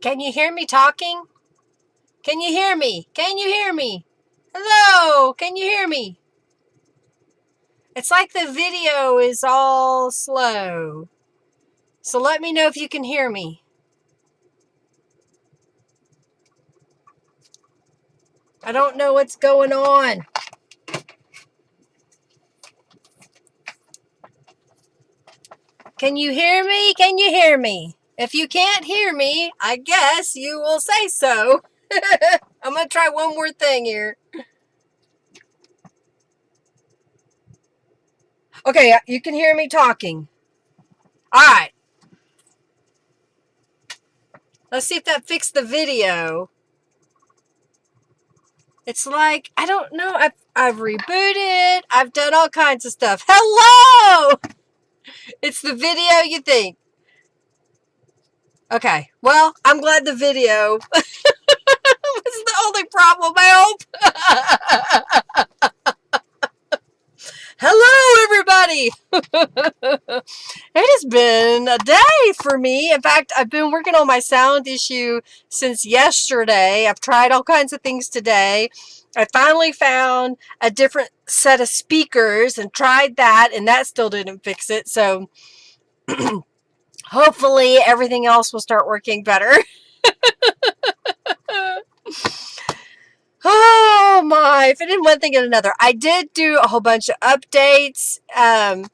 Can you hear me talking? Can you hear me? Can you hear me? Hello, can you hear me? It's like the video is all slow. So let me know if you can hear me. I don't know what's going on. Can you hear me? Can you hear me? If you can't hear me, I guess you will say so. I'm going to try one more thing here. Okay, you can hear me talking. All right. Let's see if that fixed the video. It's like, I don't know. I've rebooted. I've done all kinds of stuff. Hello! It's the video you think. Okay. Well, I'm glad the video was the only problem, I hope. Hello, everybody. It has been a day for me. In fact, I've been working on my sound issue since yesterday. I've tried all kinds of things today. I finally found a different set of speakers and tried that, and that still didn't fix it. So hopefully everything else will start working better. Oh my, if it didn't one thing and another. I did do a whole bunch of updates. And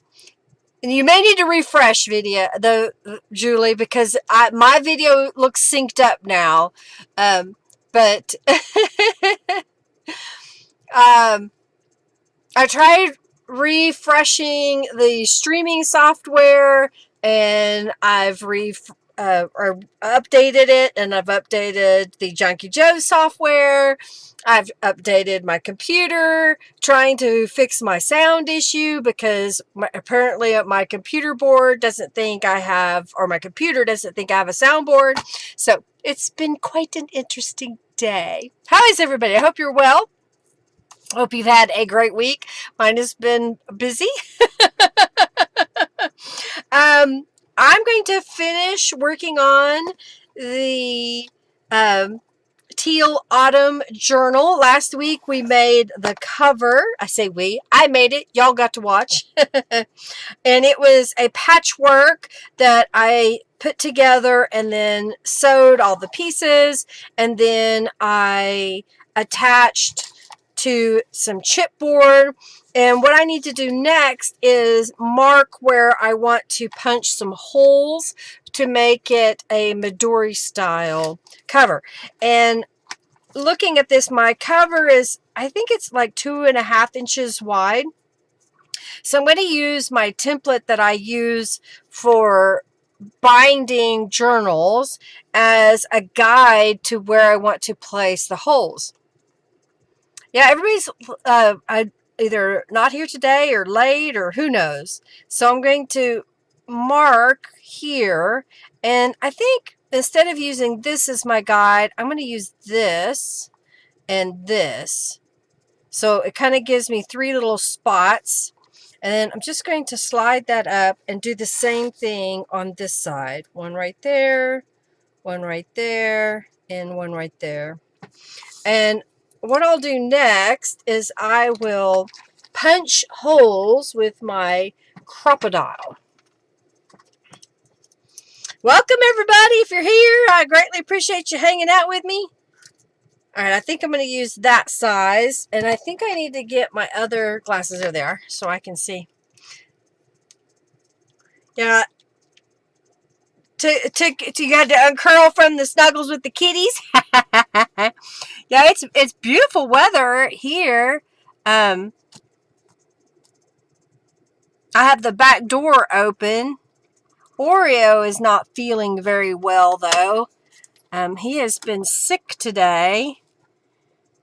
you may need to refresh Julie, because my video looks synced up now. But I tried refreshing the streaming software, and I've updated it, and I've updated the Junkie Joe software. I've updated my computer, trying to fix my sound issue, because apparently my computer board doesn't think I have, or my computer doesn't think I have a soundboard. So it's been quite an interesting day. How is everybody? I hope you're well. Hope you've had a great week. Mine has been busy. I'm going to finish working on the Teal Autumn Journal. Last week we made the cover. I say we. I made it. Y'all got to watch. And it was a patchwork that I put together and then sewed all the pieces. And then I attached to some chipboard. And what I need to do next is mark where I want to punch some holes to make it a midori style cover. And looking at this, my cover is, I think it's like 2.5 inches wide. So I'm going to use my template that I use for binding journals as a guide to where I want to place the holes. Yeah, everybody's either not here today or late or who knows. So I'm going to mark here, and I think instead of using this as my guide, I'm going to use this and this. So it kind of gives me 3 little spots, and then I'm just going to slide that up and do the same thing on this side. One right there, one right there, and one right there. And what I'll do next is I will punch holes with my crocodile. Welcome, everybody. If you're here, I greatly appreciate you hanging out with me. All right, I think I'm going to use that size, and I think I need to get my other glasses. There they are, so I can see. Yeah, you had to uncurl from the snuggles with the kitties. Yeah, it's beautiful weather here. I have the back door open. Oreo is not feeling very well, though. He has been sick today,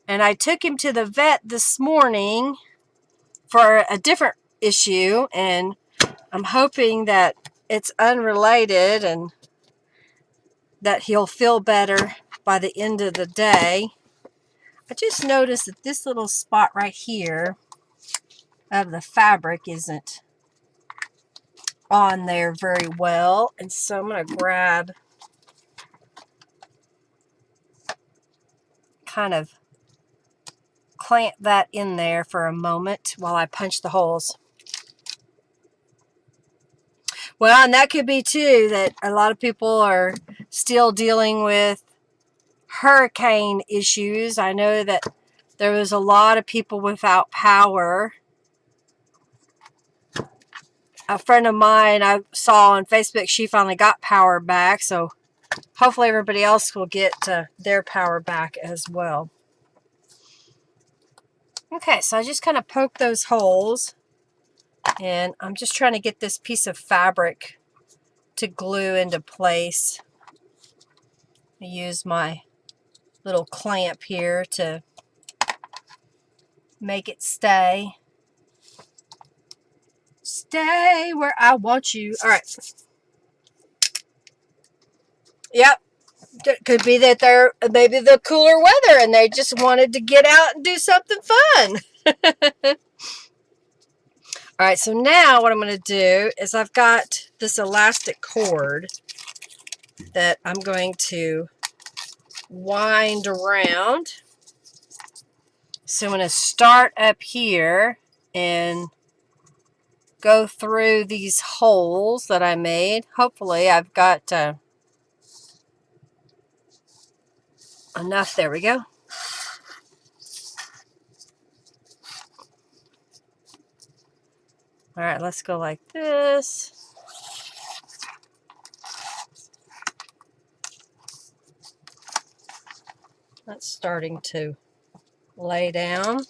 and I took him to the vet this morning for a different issue, and I'm hoping that it's unrelated and that he'll feel better by the end of the day. I just noticed that this little spot right here of the fabric isn't on there very well, and so I'm going to grab kind of clamp that in there for a moment while I punch the holes. Well, and that could be too that a lot of people are still dealing with hurricane issues. I know that there was a lot of people without power. A friend of mine I saw on Facebook, she finally got power back, so hopefully everybody else will get their power back as well. Okay, so I just kind of poke those holes, and I'm just trying to get this piece of fabric to glue into place. I use my little clamp here to make it stay. Stay where I want you. All right. Yep. It could be that they're maybe the cooler weather and they just wanted to get out and do something fun. All right, so now what I'm going to do is I've got this elastic cord that I'm going to wind around. So I'm going to start up here and go through these holes that I made. Hopefully I've got enough. There we go. All right, let's go like this. That's starting to lay down.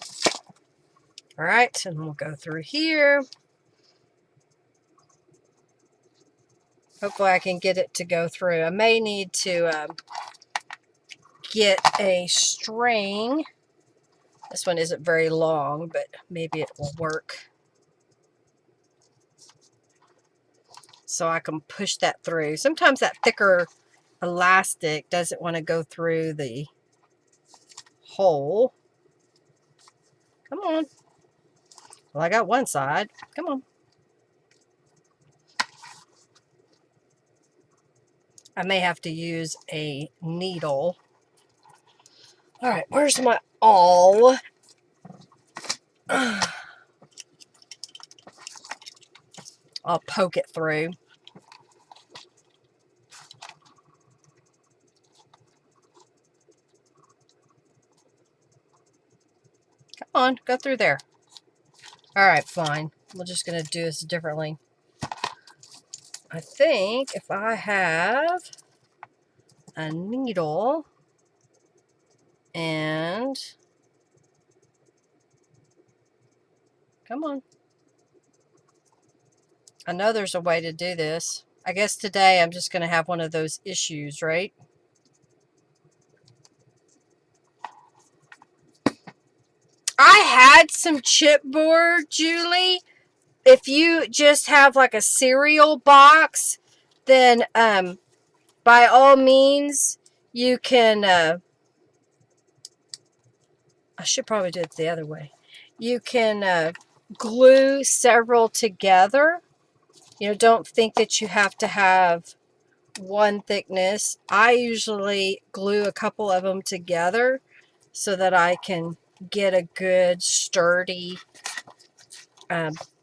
All right, and we'll go through here. Hopefully I can get it to go through. I may need to get a string. This one isn't very long, but maybe it will work. So I can push that through. Sometimes that thicker elastic doesn't want to go through the hole. Come on. Well, I got one side. Come on. I may have to use a needle. All right, where's my awl? I'll poke it through. Come on, go through there. All right, fine. We're just going to do this differently. I think if I have a needle and... Come on. I know there's a way to do this. I guess today I'm just going to have one of those issues, right? I had some chipboard, Julie. If you just have like a cereal box, then by all means, you can... I should probably do it the other way. You can glue several together. You know, don't think that you have to have one thickness. I usually glue a couple of them together so that I can get a good sturdy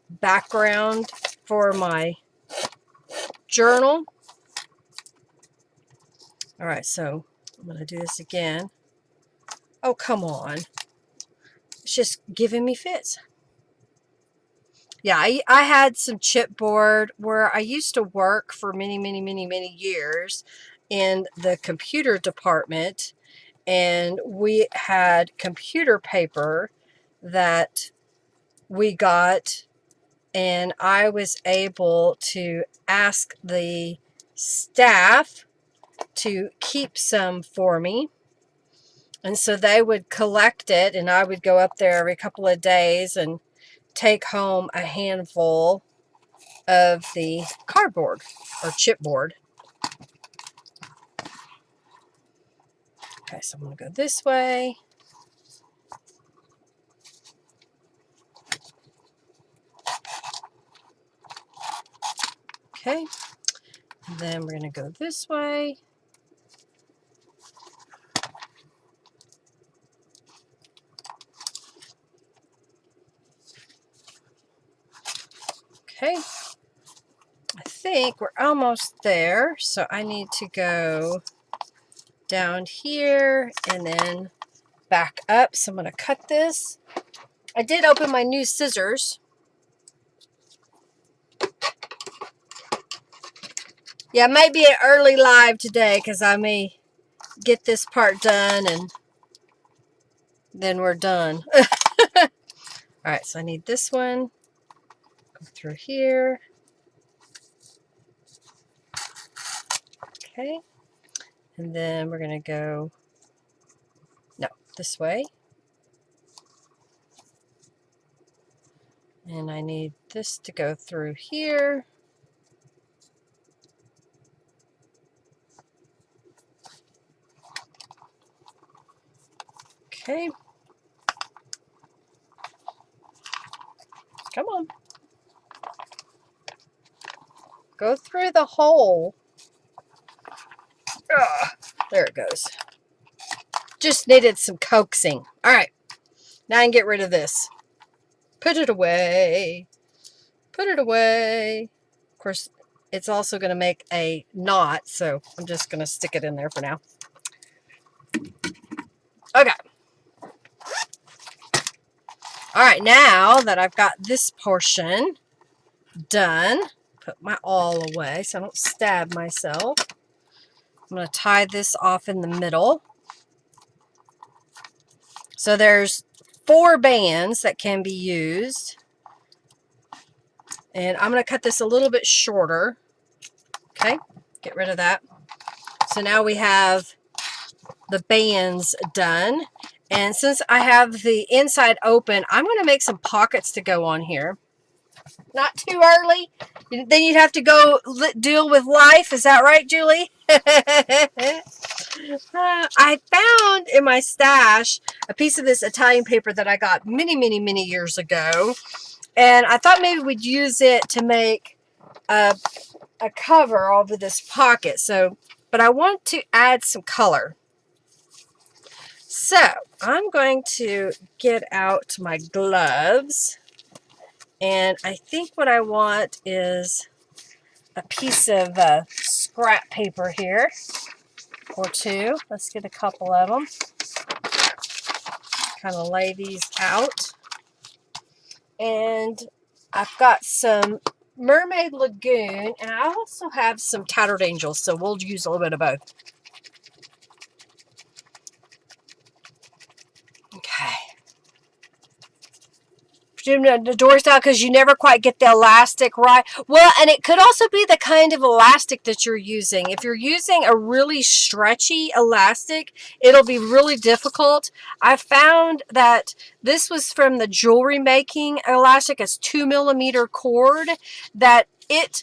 background for my journal. All right, so I'm going to do this again. Oh, come on. It's just giving me fits. Yeah, I had some chipboard where I used to work for many years in the computer department, and we had computer paper that we got, and I was able to ask the staff to keep some for me. And so they would collect it, and I would go up there every couple of days and take home a handful of the cardboard or chipboard. Okay, so I'm going to go this way. Okay, and then we're going to go this way. Okay. I think we're almost there. So I need to go down here and then back up. So I'm going to cut this. I did open my new scissors. Yeah, it might be an early live today because I may get this part done and then we're done. All right, so I need this one. Go through here. Okay. And then we're going to go, no, this way. And I need this to go through here. Okay. Come on. Go through the hole. Ugh, there it goes. Just needed some coaxing. All right. Now I can get rid of this. Put it away. Put it away. Of course, it's also going to make a knot, so I'm just going to stick it in there for now. Okay. All right, now that I've got this portion done, put my awl away so I don't stab myself. I'm going to tie this off in the middle. So there's 4 bands that can be used. And I'm going to cut this a little bit shorter. Okay, get rid of that. So now we have the bands done. And since I have the inside open, I'm going to make some pockets to go on here. Not too early. Then you'd have to go deal with life. Is that right, Julie? I found in my stash a piece of this Italian paper that I got many, many, many years ago. And I thought maybe we'd use it to make a cover over this pocket. So, but I want to add some color. So I'm going to get out my gloves. And I think what I want is a piece of scrap paper here. Or 2. Let's get a couple of them. Kind of lay these out. And I've got some Mermaid Lagoon, and I also have some Tattered Angels, so we'll use a little bit of both. Okay. The door style, because you never quite get the elastic right. Well, and it could also be the kind of elastic that you're using. If you're using a really stretchy elastic, it'll be really difficult. I found that this was from the jewelry making elastic. It's 2mm cord, that it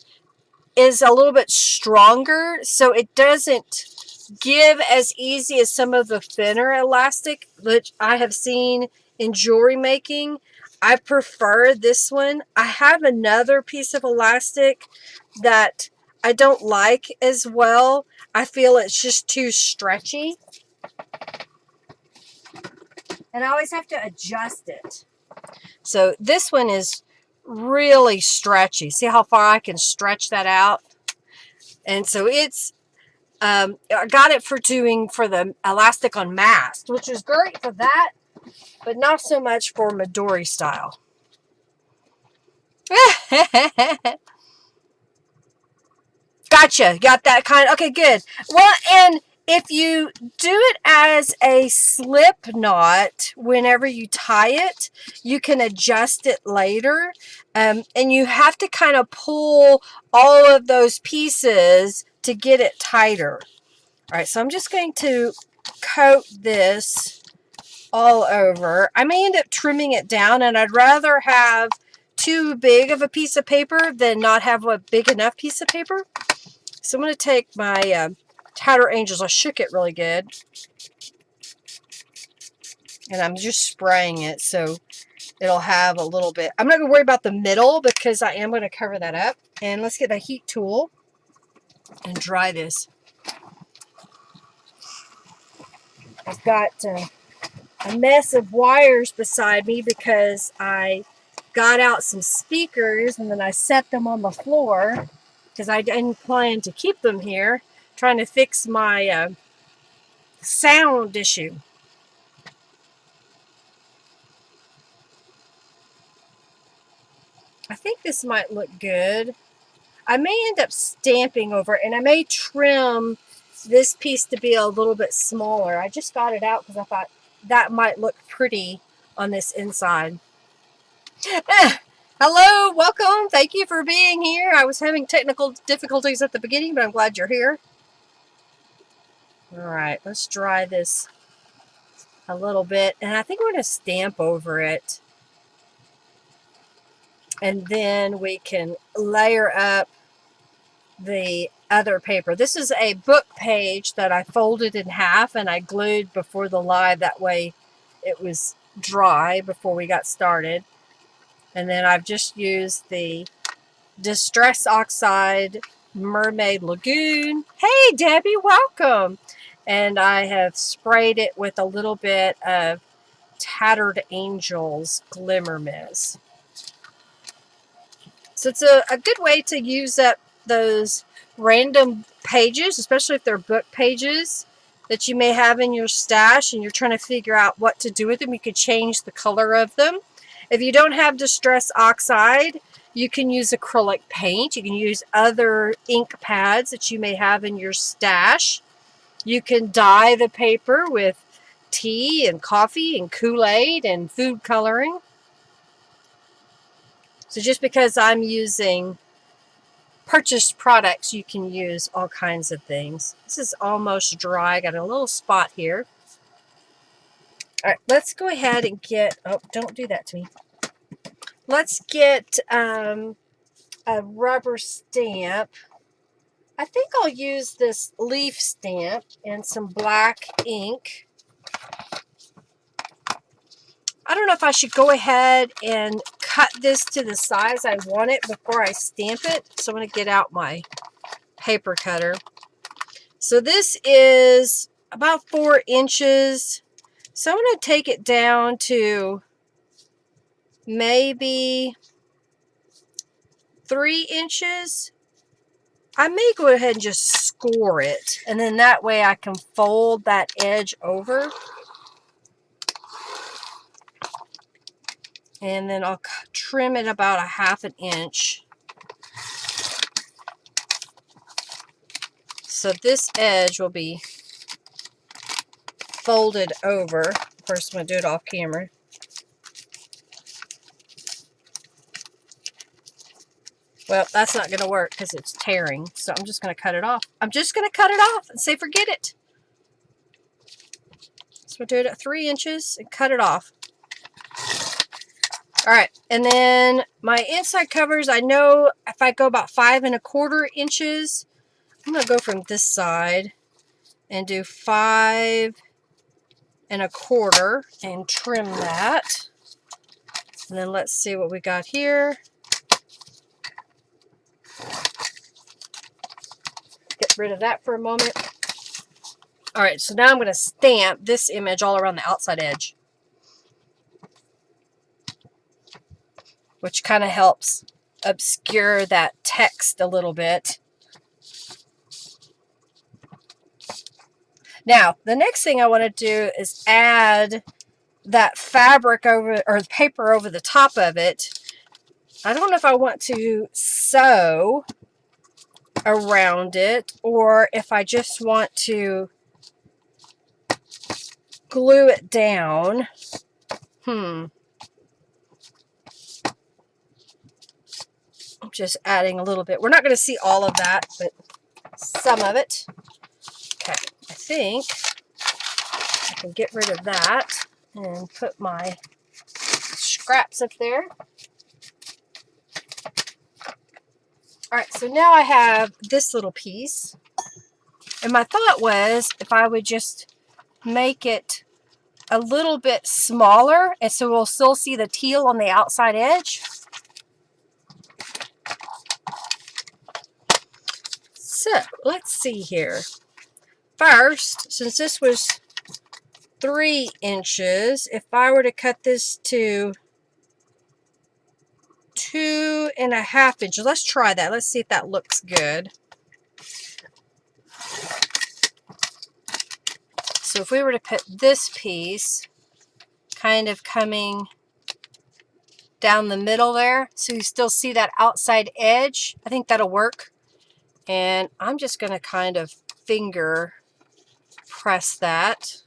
is a little bit stronger, so it doesn't give as easy as some of the thinner elastic which I have seen in jewelry making. I prefer this one. I have another piece of elastic that I don't like as well. I feel it's just too stretchy. And I always have to adjust it. So this one is really stretchy. See how far I can stretch that out? And so it's, I got it for the elastic on mast, which is great for that, but not so much for midori style. Gotcha. Got that kind. Okay, good. Well, and if you do it as a slip knot, whenever you tie it, you can adjust it later. And you have to kind of pull all of those pieces to get it tighter. All right, so I'm just going to coat this all over. I may end up trimming it down, and I'd rather have too big of a piece of paper than not have a big enough piece of paper. So I'm going to take my Tattered Angels. I shook it really good. And I'm just spraying it so it'll have a little bit. I'm not going to worry about the middle because I am going to cover that up. And let's get a heat tool and dry this. I've got a mess of wires beside me because I got out some speakers and then I set them on the floor because I didn't plan to keep them here, trying to fix my sound issue. I think this might look good. I may end up stamping over it, and I may trim this piece to be a little bit smaller. I just got it out because I thought that might look pretty on this inside. Hello, welcome. Thank you for being here. I was having technical difficulties at the beginning, but I'm glad you're here. All right, let's dry this a little bit, and I think we're going to stamp over it. And then we can layer up the other paper. This is a book page that I folded in half and I glued before the live. That way it was dry before we got started. And then I've just used the Distress Oxide Mermaid Lagoon. Hey Debbie, welcome. And I have sprayed it with a little bit of Tattered Angels Glimmer Mist. So it's a good way to use up those random pages, especially if they're book pages that you may have in your stash and you're trying to figure out what to do with them. You could change the color of them. If you don't have Distress Oxide, you can use acrylic paint. You can use other ink pads that you may have in your stash. You can dye the paper with tea and coffee and Kool-Aid and food coloring. So just because I'm using purchased products, you can use all kinds of things. This is almost dry. I got a little spot here. All right, let's go ahead and get, oh, don't do that to me. Let's get a rubber stamp. I think I'll use this leaf stamp and some black ink. I don't know if I should go ahead and cut this to the size I want it before I stamp it. So I'm going to get out my paper cutter. So this is about 4 inches. So I'm going to take it down to maybe 3 inches. I may go ahead and just score it. And then that way I can fold that edge over. And then I'll trim it about 1/2 inch. So this edge will be folded over. Of course, I'm going to do it off camera. Well, that's not going to work because it's tearing. So I'm just going to cut it off. I'm just going to cut it off and say forget it. So we'll do it at 3 inches and cut it off. All right, and then my inside covers, I know if I go about 5 1/4 inches, I'm going to go from this side and do 5 1/4 and trim that. And then let's see what we got here. Get rid of that for a moment. All right, so now I'm going to stamp this image all around the outside edge, which kind of helps obscure that text a little bit. Now, the next thing I want to do is add that fabric over, or the paper over the top of it. I don't know if I want to sew around it or if I just want to glue it down. I'm just adding a little bit. We're not going to see all of that, but some of it. Okay, I think I can get rid of that and put my scraps up there. All right, so now I have this little piece. And my thought was if I would just make it a little bit smaller, and so we'll still see the teal on the outside edge. So let's see here. First, since this was 3 inches, if I were to cut this to 2.5 inches. Let's try that. Let's see if that looks good. So if we were to put this piece kind of coming down the middle there, so you still see that outside edge, I think that'll work. And I'm just going to kind of finger press that.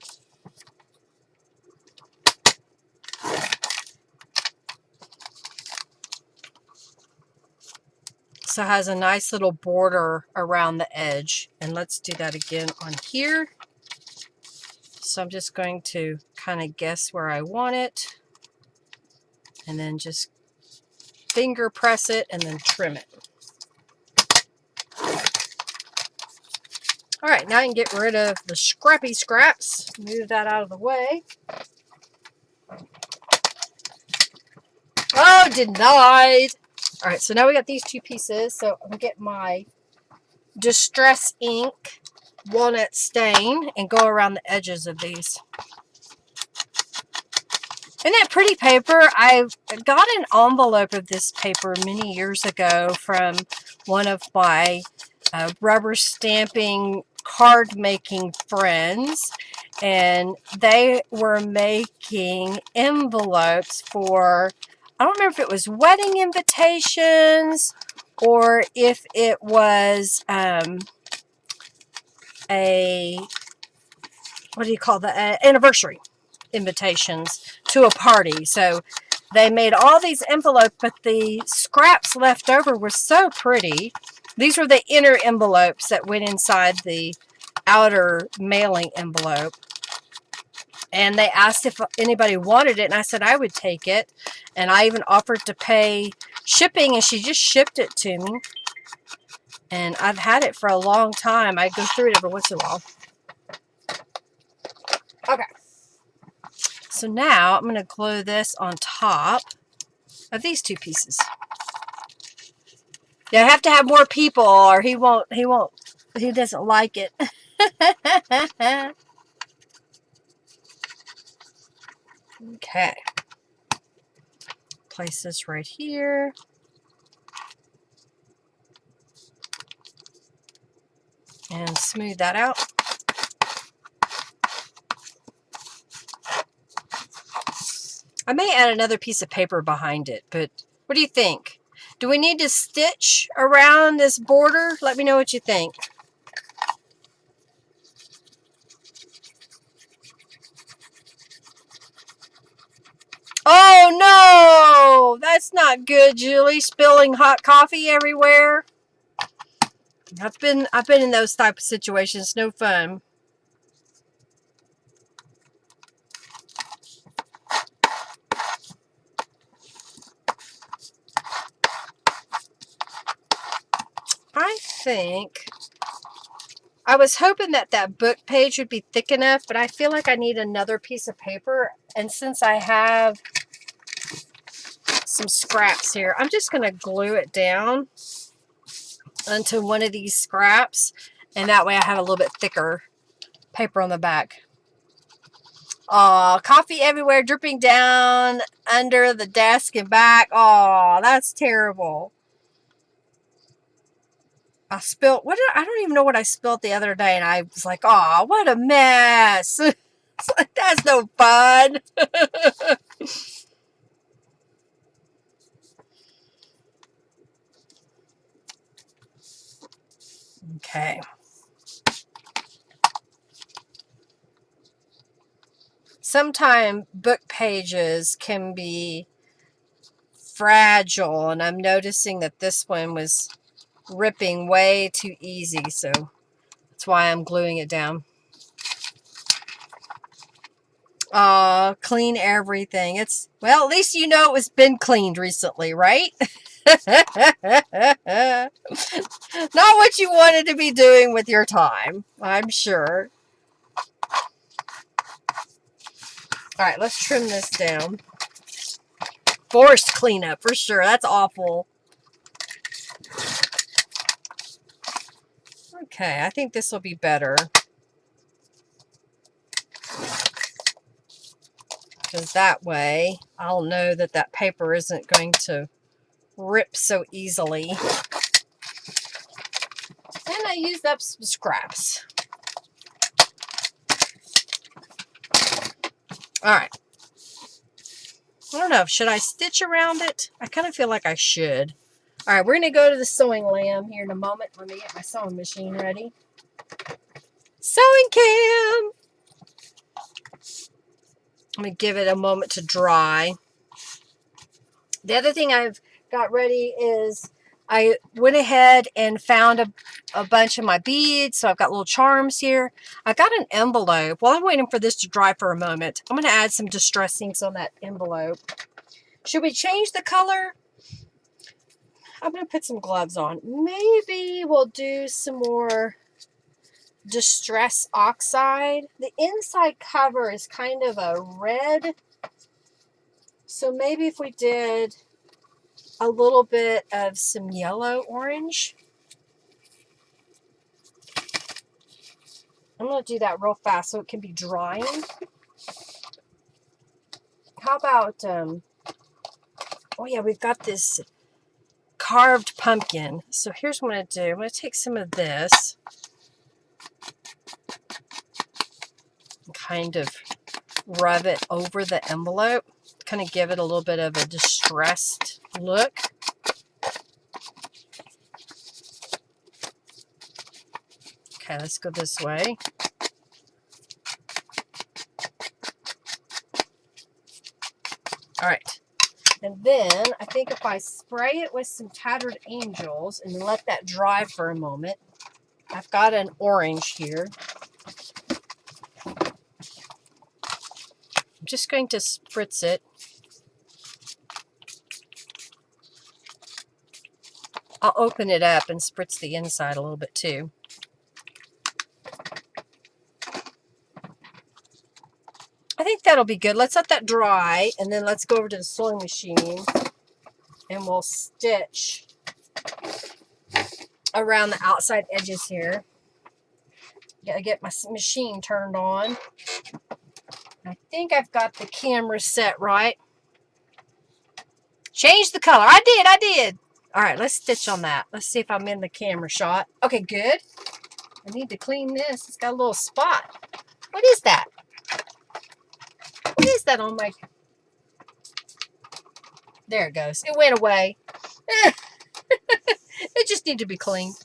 So it has a nice little border around the edge. And let's do that again on here. So I'm just going to kind of guess where I want it. And then just finger press it and then trim it. All right, now I can get rid of the scrappy scraps. Move that out of the way. Oh, denied. All right, so now we got these two pieces. So I'm going to get my Distress Ink walnut stain and go around the edges of these. Isn't that pretty paper? I got an envelope of this paper many years ago from one of my rubber stamping card making friends, and they were making envelopes for, I don't remember if it was wedding invitations or if it was a, what do you call that, anniversary invitations to a party. So they made all these envelopes, but the scraps left over were so pretty. These were the inner envelopes that went inside the outer mailing envelope. And they asked if anybody wanted it, and I said I would take it. And I even offered to pay shipping, and she just shipped it to me. And I've had it for a long time. I go through it every once in a while. Okay. So now I'm going to glue this on top of these two pieces. Yeah, I have to have more people or he doesn't like it. Okay. Place this right here. And smooth that out. I may add another piece of paper behind it, but what do you think? Do we need to stitch around this border? Let me know what you think. Oh no! That's not good, Julie. Spilling hot coffee everywhere. I've been in those type of situations. No fun. I think I was hoping that that book page would be thick enough, but I feel like I need another piece of paper. And since I have some scraps here, I'm just going to glue it down onto one of these scraps. And that way I have a little bit thicker paper on the back. Aw, coffee everywhere, dripping down under the desk and back. Aw, that's terrible. I spilled, I don't even know what I spilled the other day, and I was like, oh, what a mess. It's like, that's no fun. Okay. Sometimes book pages can be fragile, and I'm noticing that this one was ripping way too easy, so that's why I'm gluing it down. Clean everything. Well, at least you know it was been cleaned recently, right? Not what you wanted to be doing with your time, I'm sure. All right, let's trim this down. Forced cleanup for sure. That's awful. Okay, I think this will be better. Because that way, I'll know that that paper isn't going to rip so easily. And I used up some scraps. All right. I don't know. Should I stitch around it? I kind of feel like I should. All right, we're going to go to the sewing lamb here in a moment. Let me get my sewing machine ready. Sewing cam! I'm going to give it a moment to dry. The other thing I've got ready is I went ahead and found a bunch of my beads. So I've got little charms here. I got an envelope. While I'm waiting for this to dry for a moment, I'm going to add some distress inks on that envelope. Should we change the color? I'm going to put some gloves on. Maybe we'll do some more Distress Oxide. The inside cover is kind of a red. So maybe if we did a little bit of some yellow orange. I'm going to do that real fast so it can be drying. How about, oh yeah, we've got this carved pumpkin. So here's what I'm going to do. I'm going to take some of this and kind of rub it over the envelope. Kind of give it a little bit of a distressed look. Okay, let's go this way. All right. And then I think if I spray it with some Tattered Angels and let that dry for a moment, I've got an orange here. I'm just going to spritz it. I'll open it up and spritz the inside a little bit too. I think that'll be good. Let's let that dry and then let's go over to the sewing machine and we'll stitch around the outside edges here. Gotta get my machine turned on. I think I've got the camera set right. Change the color. I did. All right, let's stitch on that. Let's see if I'm in the camera shot. Okay, good. I need to clean this. It's got a little spot. What is that? What is that on my... There it goes. It went away. It just needs to be cleaned.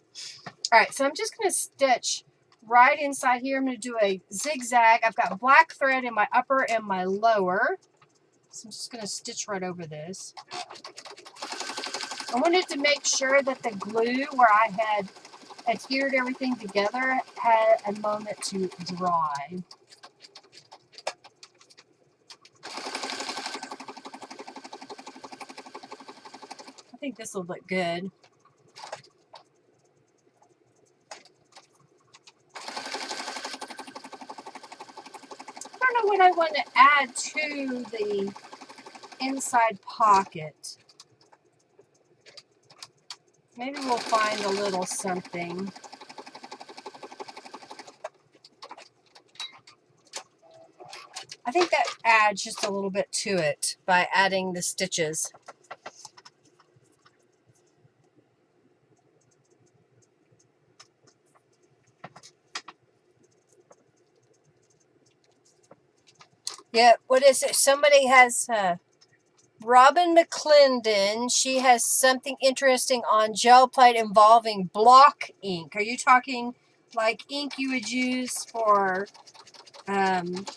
All right, so I'm just going to stitch right inside here. I'm going to do a zigzag. I've got black thread in my upper and my lower. So I'm just going to stitch right over this. I wanted to make sure that the glue where I had adhered everything together had a moment to dry. I think this will look good. I don't know what I want to add to the inside pocket. Maybe we'll find a little something. I think that adds just a little bit to it by adding the stitches. Yeah, what is it? Somebody has Robin McClendon. She has something interesting on gel plate involving block ink. Are you talking like ink you would use for fabric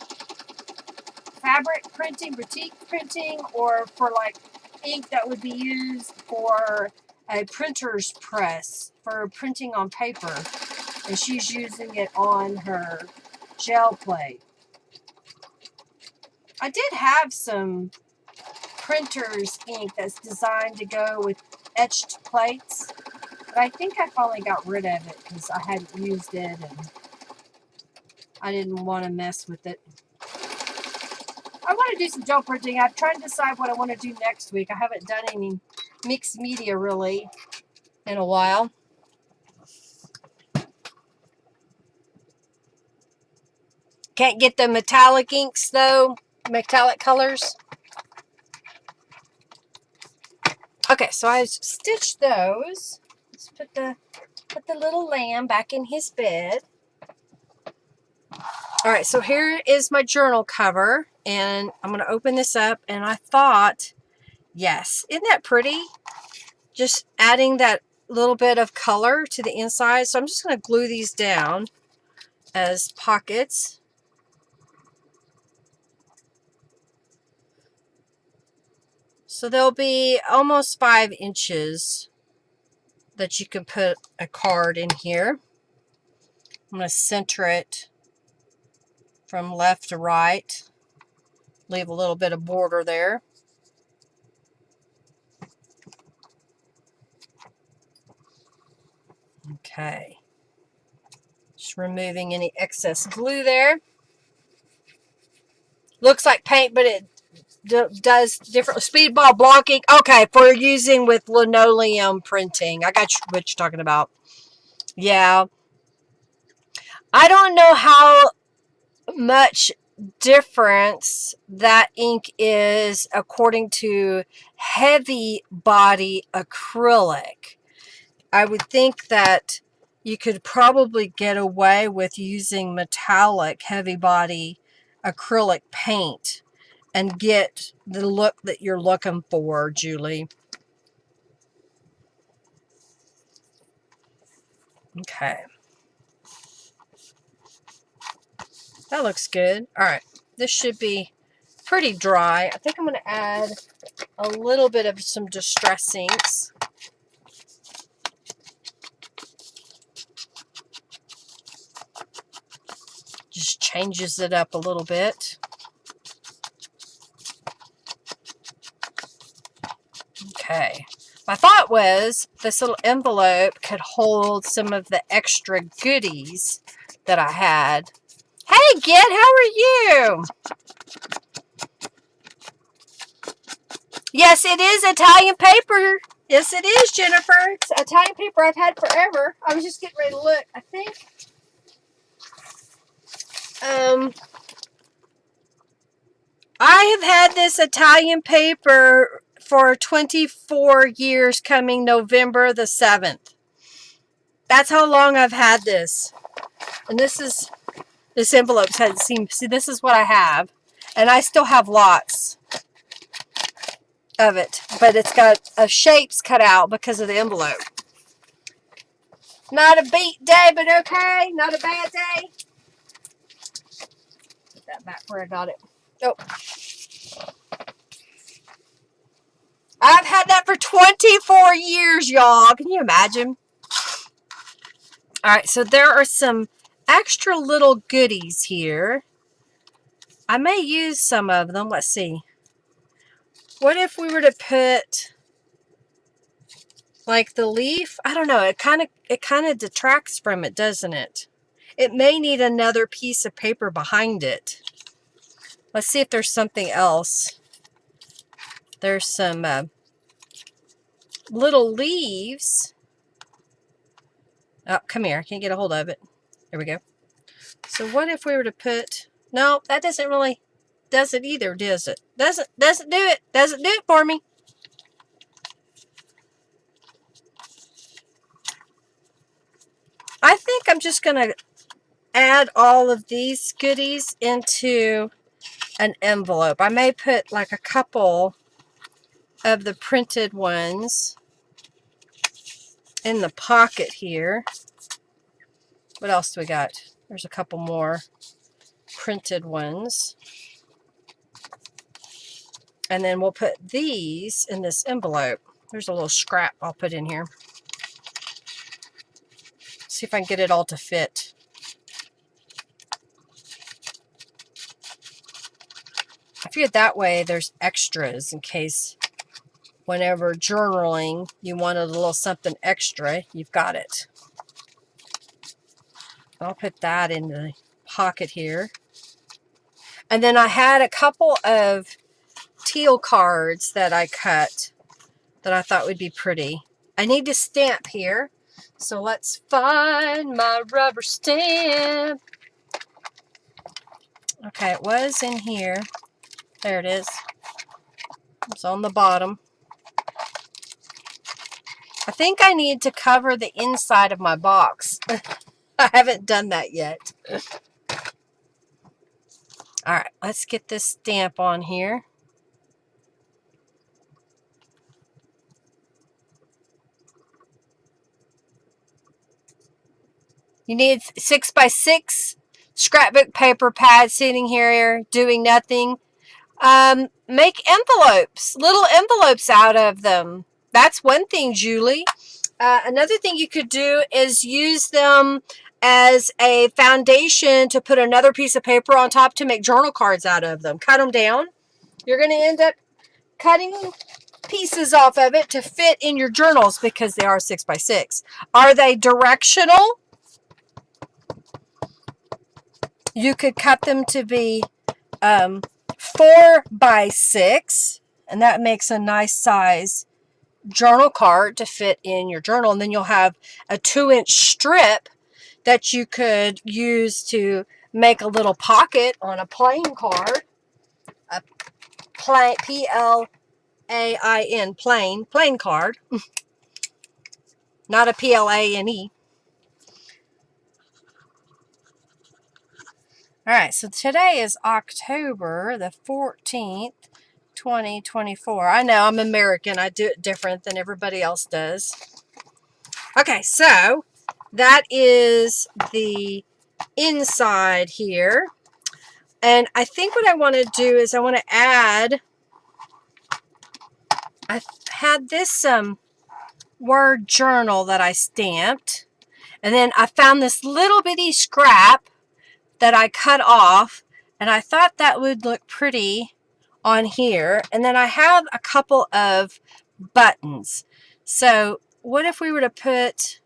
printing, batik printing, or for like ink that would be used for a printer's press for printing on paper? And she's using it on her gel plate. I did have some printer's ink that's designed to go with etched plates, but I think I finally got rid of it because I hadn't used it and I didn't want to mess with it. I want to do some gel printing. I'm trying to decide what I want to do next week. I haven't done any mixed media really in a while. Can't get the metallic inks though, metallic colors. Okay, so I stitched those. Let's put the little lamb back in his bed. All right, so here is my journal cover, and I'm going to open this up, and I thought, yes, isn't that pretty? Just adding that little bit of color to the inside. So I'm just going to glue these down as pockets. So there'll be almost 5 inches that you can put a card in here. I'm going to center it from left to right. Leave a little bit of border there. Okay. Just removing any excess glue there. Looks like paint, but it does different. Speedball blocking. Okay, for using with linoleum printing. I got what you're talking about. Yeah. I don't know how much difference that ink is according to heavy body acrylic. I would think that you could probably get away with using metallic heavy body acrylic paint and get the look that you're looking for, Julie. Okay. That looks good. All right. This should be pretty dry. I think I'm going to add a little bit of some distress inks. Just changes it up a little bit. Okay. My thought was this little envelope could hold some of the extra goodies that I had. Hey, Git, how are you? Yes, it is Italian paper. Yes, it is, Jennifer. It's Italian paper I've had forever. I was just getting ready to look. I think I have had this Italian paper for 24 years coming November the 7th. That's how long I've had this. And this envelope's had see, this is what I have. And I still have lots of it. But it's got shapes cut out because of the envelope. Not a beat day, but okay. Not a bad day. Put that back where I got it. Oh. I've had that for 24 years, y'all. Can you imagine? All right, so there are some extra little goodies here. I may use some of them. Let's see. What if we were to put like the leaf? I don't know. It kind of detracts from it, doesn't it? It may need another piece of paper behind it. Let's see if there's something else. There's some little leaves. Oh, come here. I can't get a hold of it. There we go. So what if we were to put... No, that doesn't really... Does it either, does it? Doesn't do it. Doesn't do it for me. I think I'm just going to add all of these goodies into an envelope. I may put like a couple of the printed ones in the pocket here. What else do we got? There's a couple more printed ones. And then we'll put these in this envelope. There's a little scrap I'll put in here. See if I can get it all to fit. I figured that way there's extras in case whenever journaling you wanted a little something extra, you've got it. I'll put that in the pocket here. And then I had a couple of teal cards that I cut that I thought would be pretty. I need to stamp here. So let's find my rubber stamp. Okay, it was in here. There it is. It's on the bottom. I think I need to cover the inside of my box. I haven't done that yet. All right, let's get this stamp on here. You need 6x6 scrapbook paper pad sitting here doing nothing. Make envelopes, little envelopes out of them. That's one thing, Julie. Another thing you could do is use them as a foundation to put another piece of paper on top to make journal cards out of them. Cut them down. You're going to end up cutting pieces off of it to fit in your journals because they are 6x6. Are they directional? You could cut them to be 4x6, and that makes a nice size journal card to fit in your journal. And then you'll have a 2-inch strip that you could use to make a little pocket on a plain card. A plain, P-L-A-I-N, plain card. Not a P-L-A-N-E. All right, so today is October the 14th, 2024. I know I'm American. I do it different than everybody else does. Okay, so that is the inside here. And I think what I want to do is I want to add, I had this word journal that I stamped. And then I found this little bitty scrap that I cut off, and I thought that would look pretty on here. And then I have a couple of buttons. So what if we were to put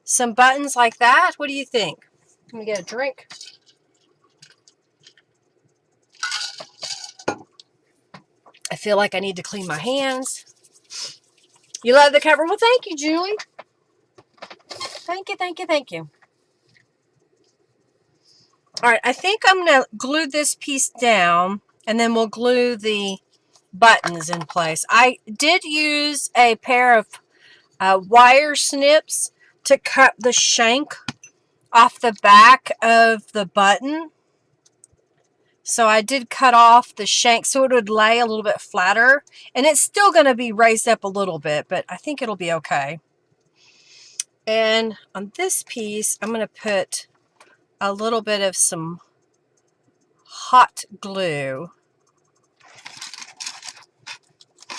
some buttons like that? What do you think? Let me get a drink. I feel like I need to clean my hands. You love the cover? Well, thank you, Julie. Thank you, thank you, thank you. All right, I think I'm going to glue this piece down, and then we'll glue the buttons in place. I did use a pair of wire snips to cut the shank off the back of the button. So I did cut off the shank so it would lay a little bit flatter. And it's still going to be raised up a little bit, but I think it'll be okay. And on this piece, I'm going to put a little bit of some hot glue.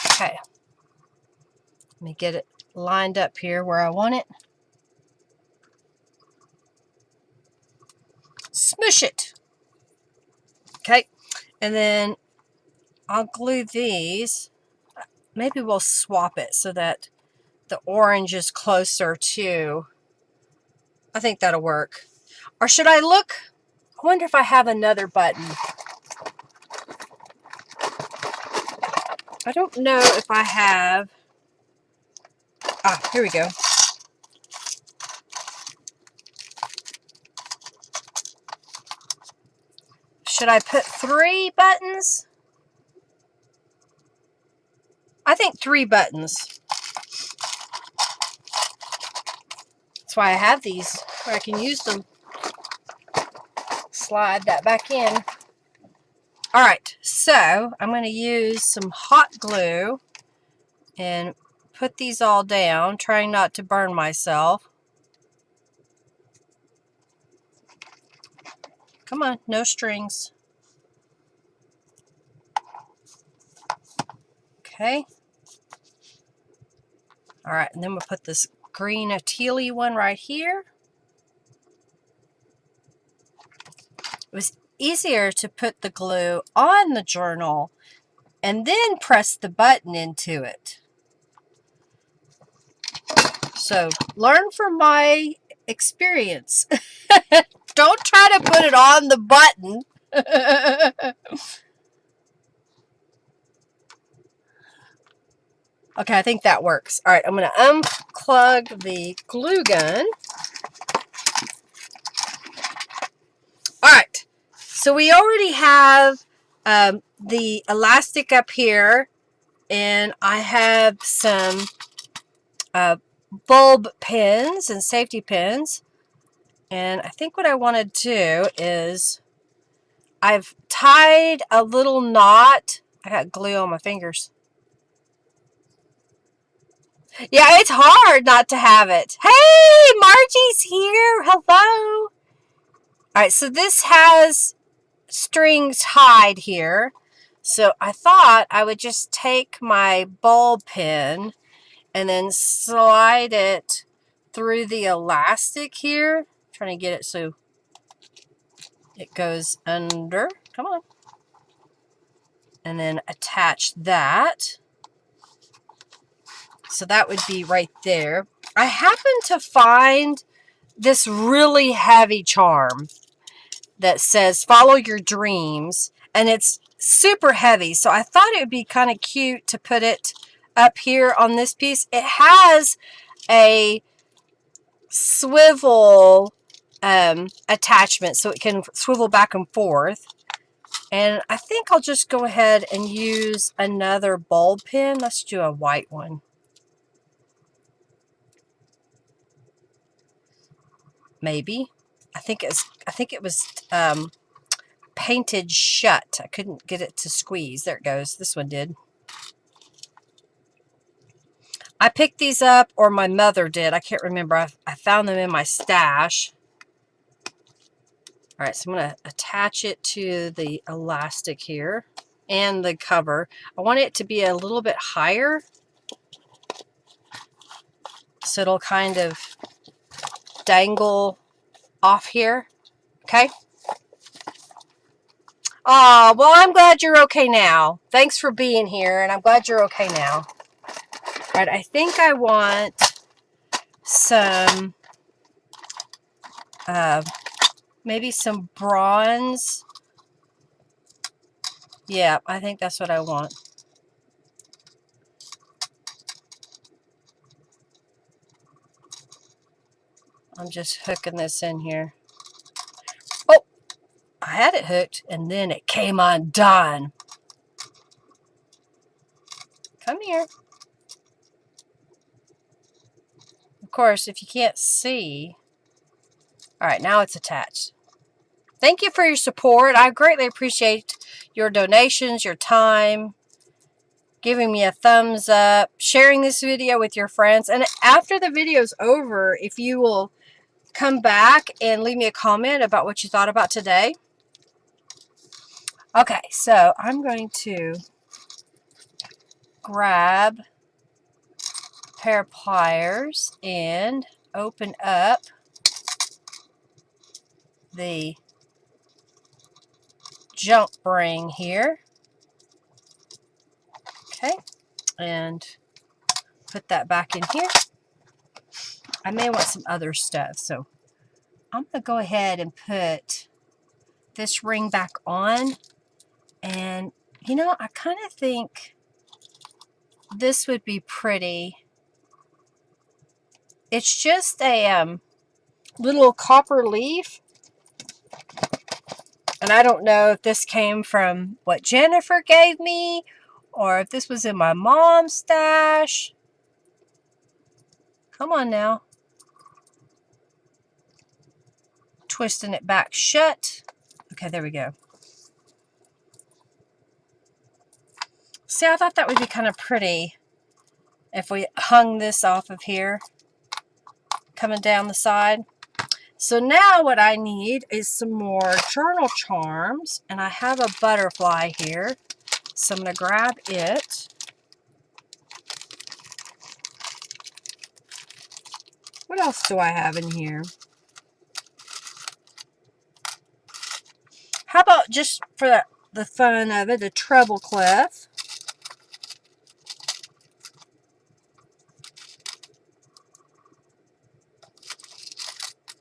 Okay. Let me get it lined up here where I want it. Smush it. Okay. And then I'll glue these. Maybe we'll swap it so that the orange is closer to. I think that'll work. Or should I look? I wonder if I have another button. I don't know if I have. Ah, here we go. Should I put 3 buttons? I think 3 buttons. That's why I have these, where I can use them. Slide that back in. All right, so I'm going to use some hot glue and put these all down, trying not to burn myself. Come on, no strings. Okay. All right, and then we'll put this green tealy one right here. It was easier to put the glue on the journal and then press the button into it. So learn from my experience. Don't try to put it on the button. Okay, I think that works. All right, I'm going to unplug the glue gun. All right, so we already have the elastic up here, and I have some bulb pins and safety pins. And I think what I want to do is I've tied a little knot. I got glue on my fingers. Yeah, it's hard not to have it. Hey, Margie's here. Hello. All right, so this has strings tied here. So I thought I would just take my bulb pin and then slide it through the elastic here. I'm trying to get it so it goes under. Come on. And then attach that. So that would be right there. I happen to find this really heavy charm that says follow your dreams, and it's super heavy, so I thought it would be kind of cute to put it up here on this piece. It has a swivel attachment, so it can swivel back and forth, and I think I'll just go ahead and use another bulb pin. Let's do a white one. Maybe. I think it was painted shut. I couldn't get it to squeeze. There it goes. This one did. I picked these up, or my mother did. I can't remember. I found them in my stash. All right, so I'm going to attach it to the elastic here and the cover. I want it to be a little bit higher, so it'll kind of dangle off here. Okay. Oh, well, I'm glad you're okay now. Thanks for being here, and I'm glad you're okay now. All right, I think I want some, maybe some bronze. Yeah, I think that's what I want. I'm just hooking this in here. Oh, I had it hooked, and then it came undone. Come here. Of course, if you can't see. All right, now it's attached. Thank you for your support. I greatly appreciate your donations, your time, giving me a thumbs up, sharing this video with your friends. And after the video's over, if you will come back and leave me a comment about what you thought about today. Okay, so I'm going to grab a pair of pliers and open up the jump ring here. Okay, and put that back in here. I may want some other stuff, so I'm going to go ahead and put this ring back on. And, you know, I kind of think this would be pretty. It's just a little copper leaf. And I don't know if this came from what Jennifer gave me or if this was in my mom's stash. Come on now. Twisting it back shut. Okay, there we go. See, I thought that would be kind of pretty if we hung this off of here, coming down the side. So now what I need is some more journal charms, and I have a butterfly here. So I'm going to grab it. What else do I have in here? How about, just for the fun of it, a treble clef.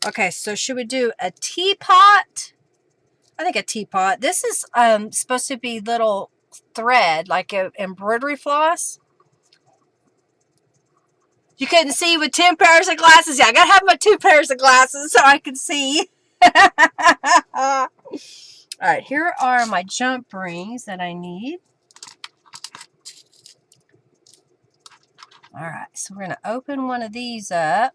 Okay, so should we do a teapot? I think a teapot. This is supposed to be little thread, like a embroidery floss. You couldn't see with 10 pairs of glasses. Yeah, I gotta have my 2 pairs of glasses so I can see. All right, here are my jump rings that I need. All right, so we're going to open one of these up.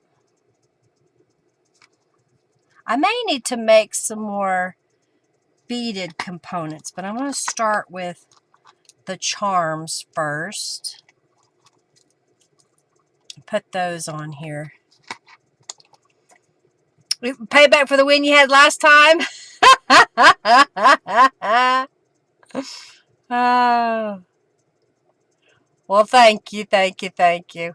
I may need to make some more beaded components, but I'm going to start with the charms first. Put those on here. Payback for the win you had last time. Oh. Well, thank you, thank you, thank you.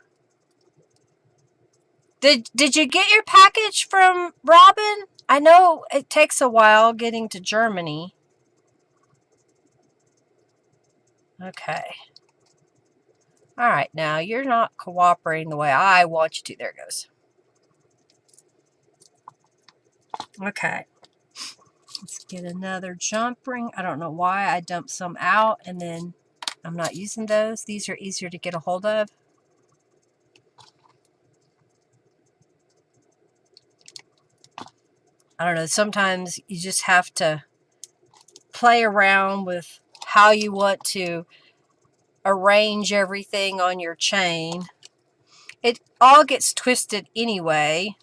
Did you get your package from Robin? I know it takes a while getting to Germany. Okay. All right, now you're not cooperating the way I want you to. There it goes. Okay. Let's get another jump ring. I don't know why I dumped some out and then I'm not using those. These are easier to get a hold of. I don't know. Sometimes you just have to play around with how you want to arrange everything on your chain. It all gets twisted anyway.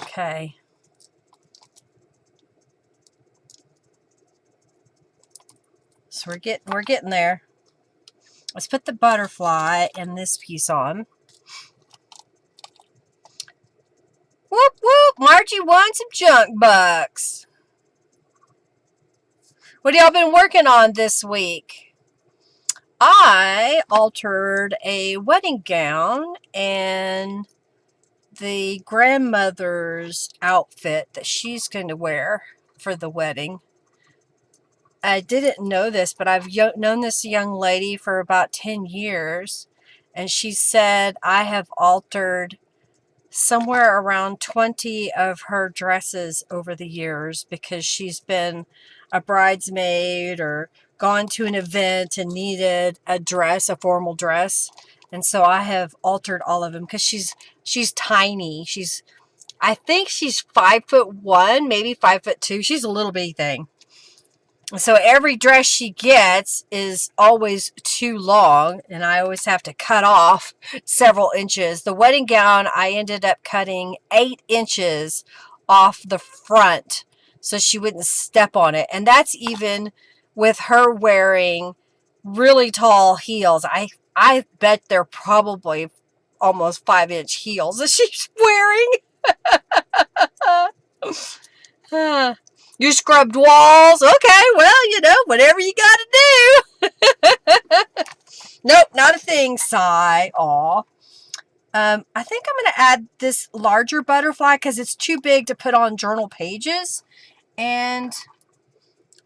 Okay. So we're getting there. Let's put the butterfly and this piece on. Whoop whoop! Margie won some junk bucks. What have y'all been working on this week? I altered a wedding gown and the grandmother's outfit that she's going to wear for the wedding. I didn't know this, but I've known this young lady for about 10 years, and she said I have altered somewhere around 20 of her dresses over the years because she's been a bridesmaid or gone to an event and needed a dress, a formal dress. And so I have altered all of them because she's tiny. I think she's 5'1", maybe 5'2". She's a little bitty thing. So every dress she gets is always too long, and I always have to cut off several inches. The wedding gown, I ended up cutting 8 inches off the front so she wouldn't step on it. And that's even with her wearing really tall heels. I bet they're probably almost 5-inch heels that she's wearing. You scrubbed walls. Okay, well, you know, whatever you got to do. Nope, not a thing, sigh. Aw. I think I'm going to add this larger butterfly because it's too big to put on journal pages. And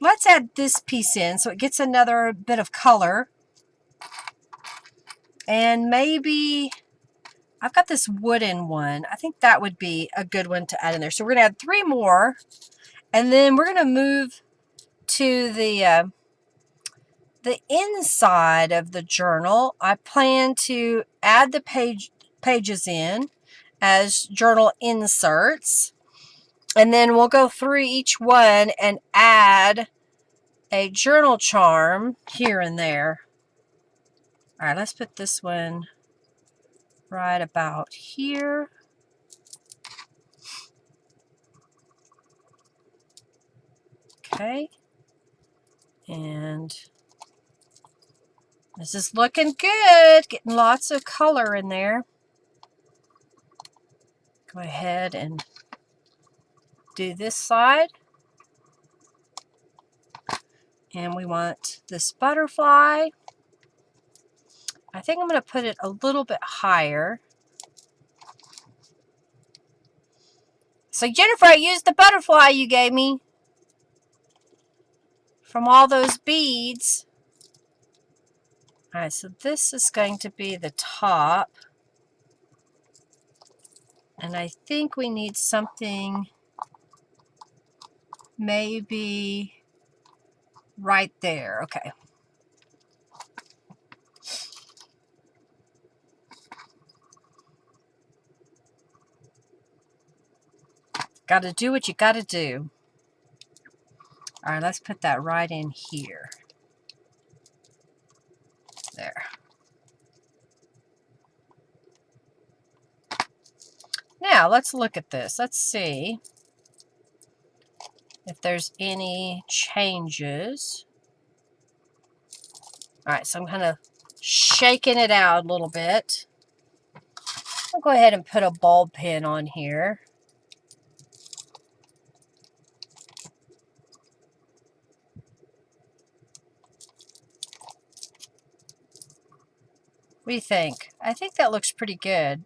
let's add this piece in so it gets another bit of color. And maybe I've got this wooden one. I think that would be a good one to add in there. So we're going to add 3 more. And then we're going to move to the inside of the journal. I plan to add the pages in as journal inserts. And then we'll go through each one and add a journal charm here and there. All right, let's put this one right about here. Okay. And this is looking good. Getting lots of color in there. Go ahead and do this side. And we want this butterfly. I think I'm going to put it a little bit higher. So Jennifer, I used the butterfly you gave me from all those beads. All right, so this is going to be the top. And I think we need something maybe right there. Okay. Got to do what you got to do. All right, let's put that right in here. Now, let's look at this. Let's see if there's any changes. All right, so I'm kind of shaking it out a little bit. I'll go ahead and put a ball pen on here. What do you think? I think that looks pretty good.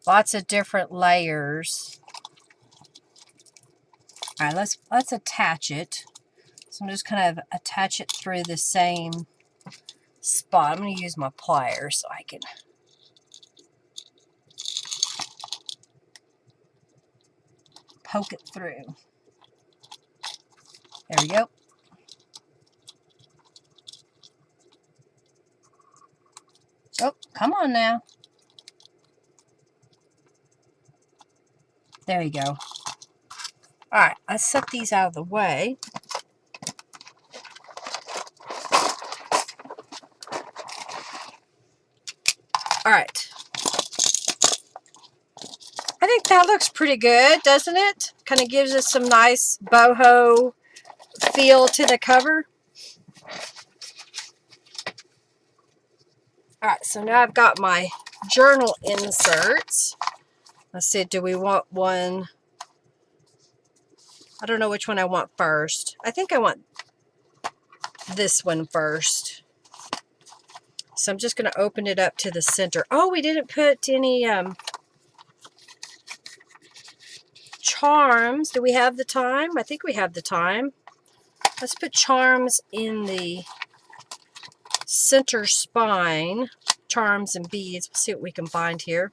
Lots of different layers. All right, let's attach it. So I'm just kind of attach it through the same spot. I'm going to use my pliers so I can poke it through. There we go. Oh, come on now. There you go. All right, let's set these out of the way. All right. I think that looks pretty good, doesn't it? Kind of gives us some nice boho feel to the cover. All right, so now I've got my journal inserts. Let's see, do we want one? I don't know which one I want first. I think I want this one first. So I'm just going to open it up to the center. Oh, we didn't put any charms. Do we have the time? I think we have the time. Let's put charms in the center spine. Charms and beads. Let's see what we can find here.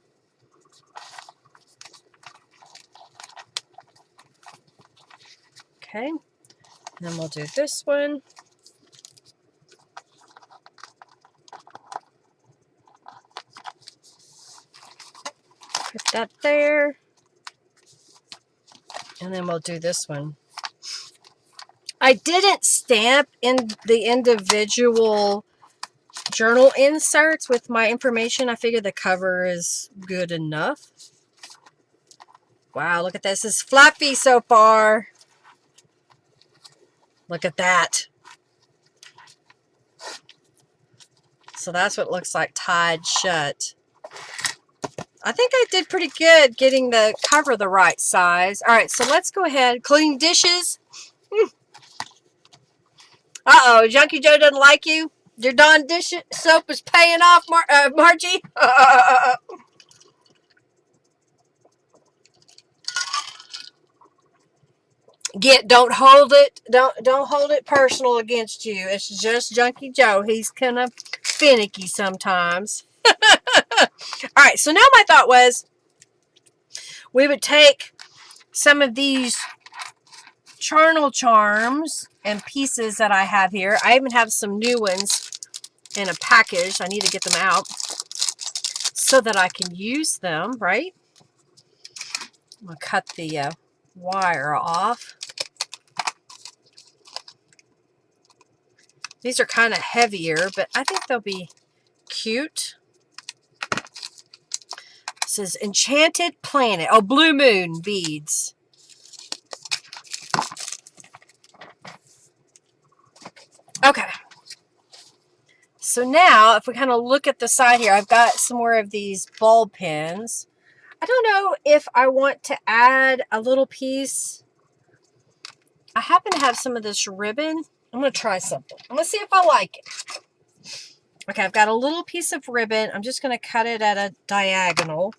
Okay. Then we'll do this one. Put that there. And then we'll do this one. I didn't stamp in the individual journal inserts with my information. I figured the cover is good enough. Wow, look at this. It's fluffy so far. Look at that. So that's what it looks like tied shut. I think I did pretty good getting the cover the right size. All right, so let's go ahead. Clean dishes. Uh-oh, Junkie Joe doesn't like you. Your Dawn dish soap is paying off, Margie. Don't hold it. Don't hold it personal against you. It's just Junkie Joe. He's kind of finicky sometimes. All right, so now my thought was we would take some of these journal charms and pieces that I have here. I even have some new ones in a package. I need to get them out so that I can use them, right? I'm going to cut the wire off. These are kind of heavier, but I think they'll be cute. It says Enchanted Planet. Oh, Blue Moon beads. Okay. So now, if we kind of look at the side here, I've got some more of these ball pens. I don't know if I want to add a little piece. I happen to have some of this ribbon. I'm going to try something. I'm going to see if I like it. Okay, I've got a little piece of ribbon. I'm just going to cut it at a diagonal.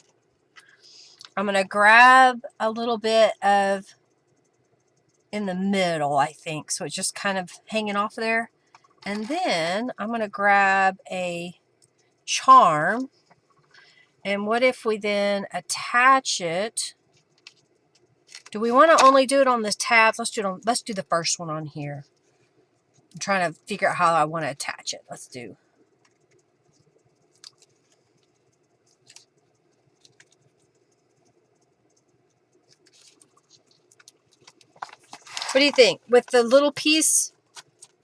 I'm going to grab a little bit of in the middle, I think. So it's just kind of hanging off there. And then I'm going to grab a charm. And what if we then attach it? Do we want to only do it on the tabs? Let's do the first one on here. I'm trying to figure out how I want to attach it. Let's do. What do you think? With the little piece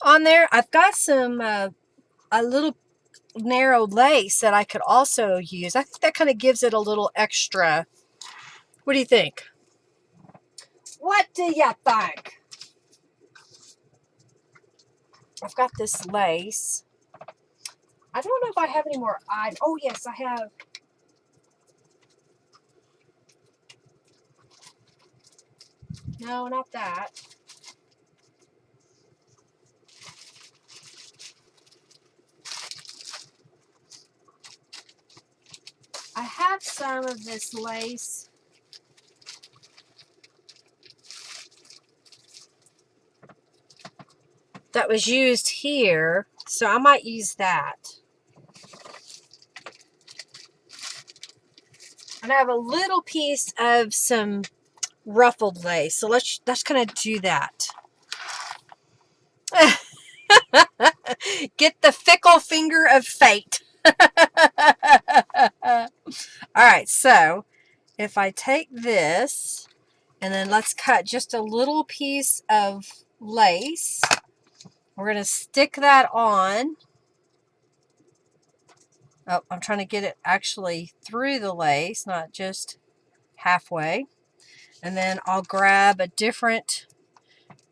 on there, I've got some a little narrow lace that I could also use. I think that kind of gives it a little extra What do you think? What do you think? I've got this lace. I don't know if I have any more items. Oh, yes, I have. No, not that. I have some of this lace. That was used here, so I might use that. And I have a little piece of some ruffled lace, so let's kind of do that. Get the fickle finger of fate. All right, so if I take this and then let's cut just a little piece of lace. We're going to stick that on. Oh, I'm trying to get it actually through the lace, not just halfway. And then I'll grab a different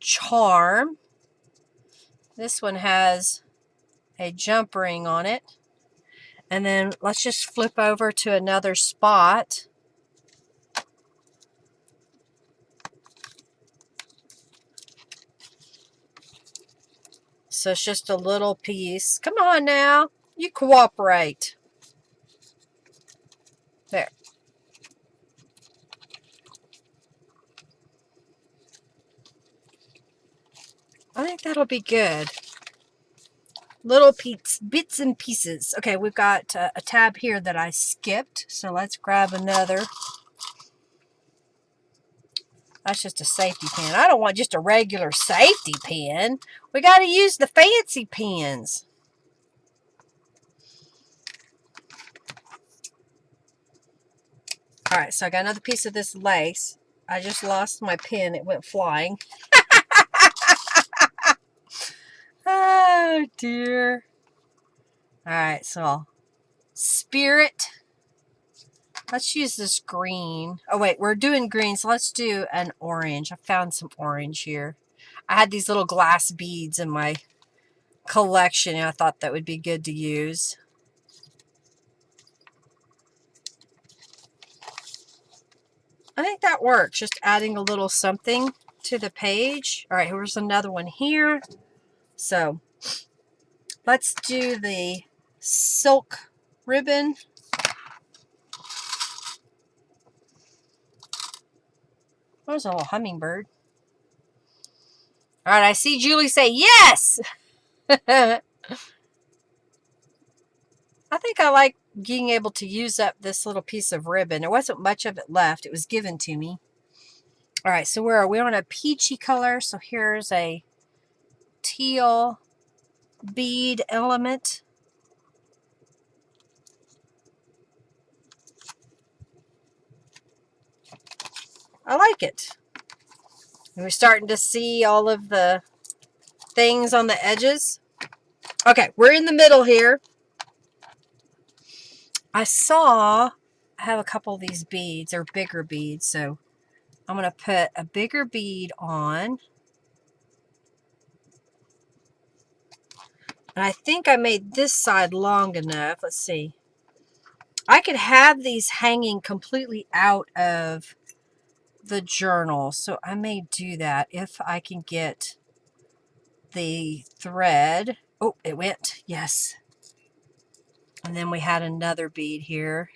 charm. This one has a jump ring on it. And then let's just flip over to another spot. So it's just a little piece. Come on now, you cooperate. There. I think that'll be good. Little bits and pieces. Okay, we've got a tab here that I skipped, so let's grab another. That's just a safety pin. I don't want just a regular safety pin. We got to use the fancy pins. All right, so I got another piece of this lace. I just lost my pin. It went flying. Oh, dear. All right, so Spirit. Let's use this green. Oh, wait, we're doing green, so let's do an orange. I found some orange here. I had these little glass beads in my collection, and I thought that would be good to use. I think that works, just adding a little something to the page. All right, here's another one here. So let's do the silk ribbon. There's a little hummingbird. All right, I see Julie say yes. I think I like being able to use up this little piece of ribbon. There wasn't much of it left. It was given to me. All right, so where are we? On a peachy color. So here's a teal bead element. I like it. And we're starting to see all of the things on the edges. Okay, we're in the middle here. I have a couple of these beads. They're bigger beads, so I'm going to put a bigger bead on. And I think I made this side long enough. Let's see. I could have these hanging completely out of the journal, so I may do that if I can get the thread. Oh, it went. Yes. And then we had another bead here.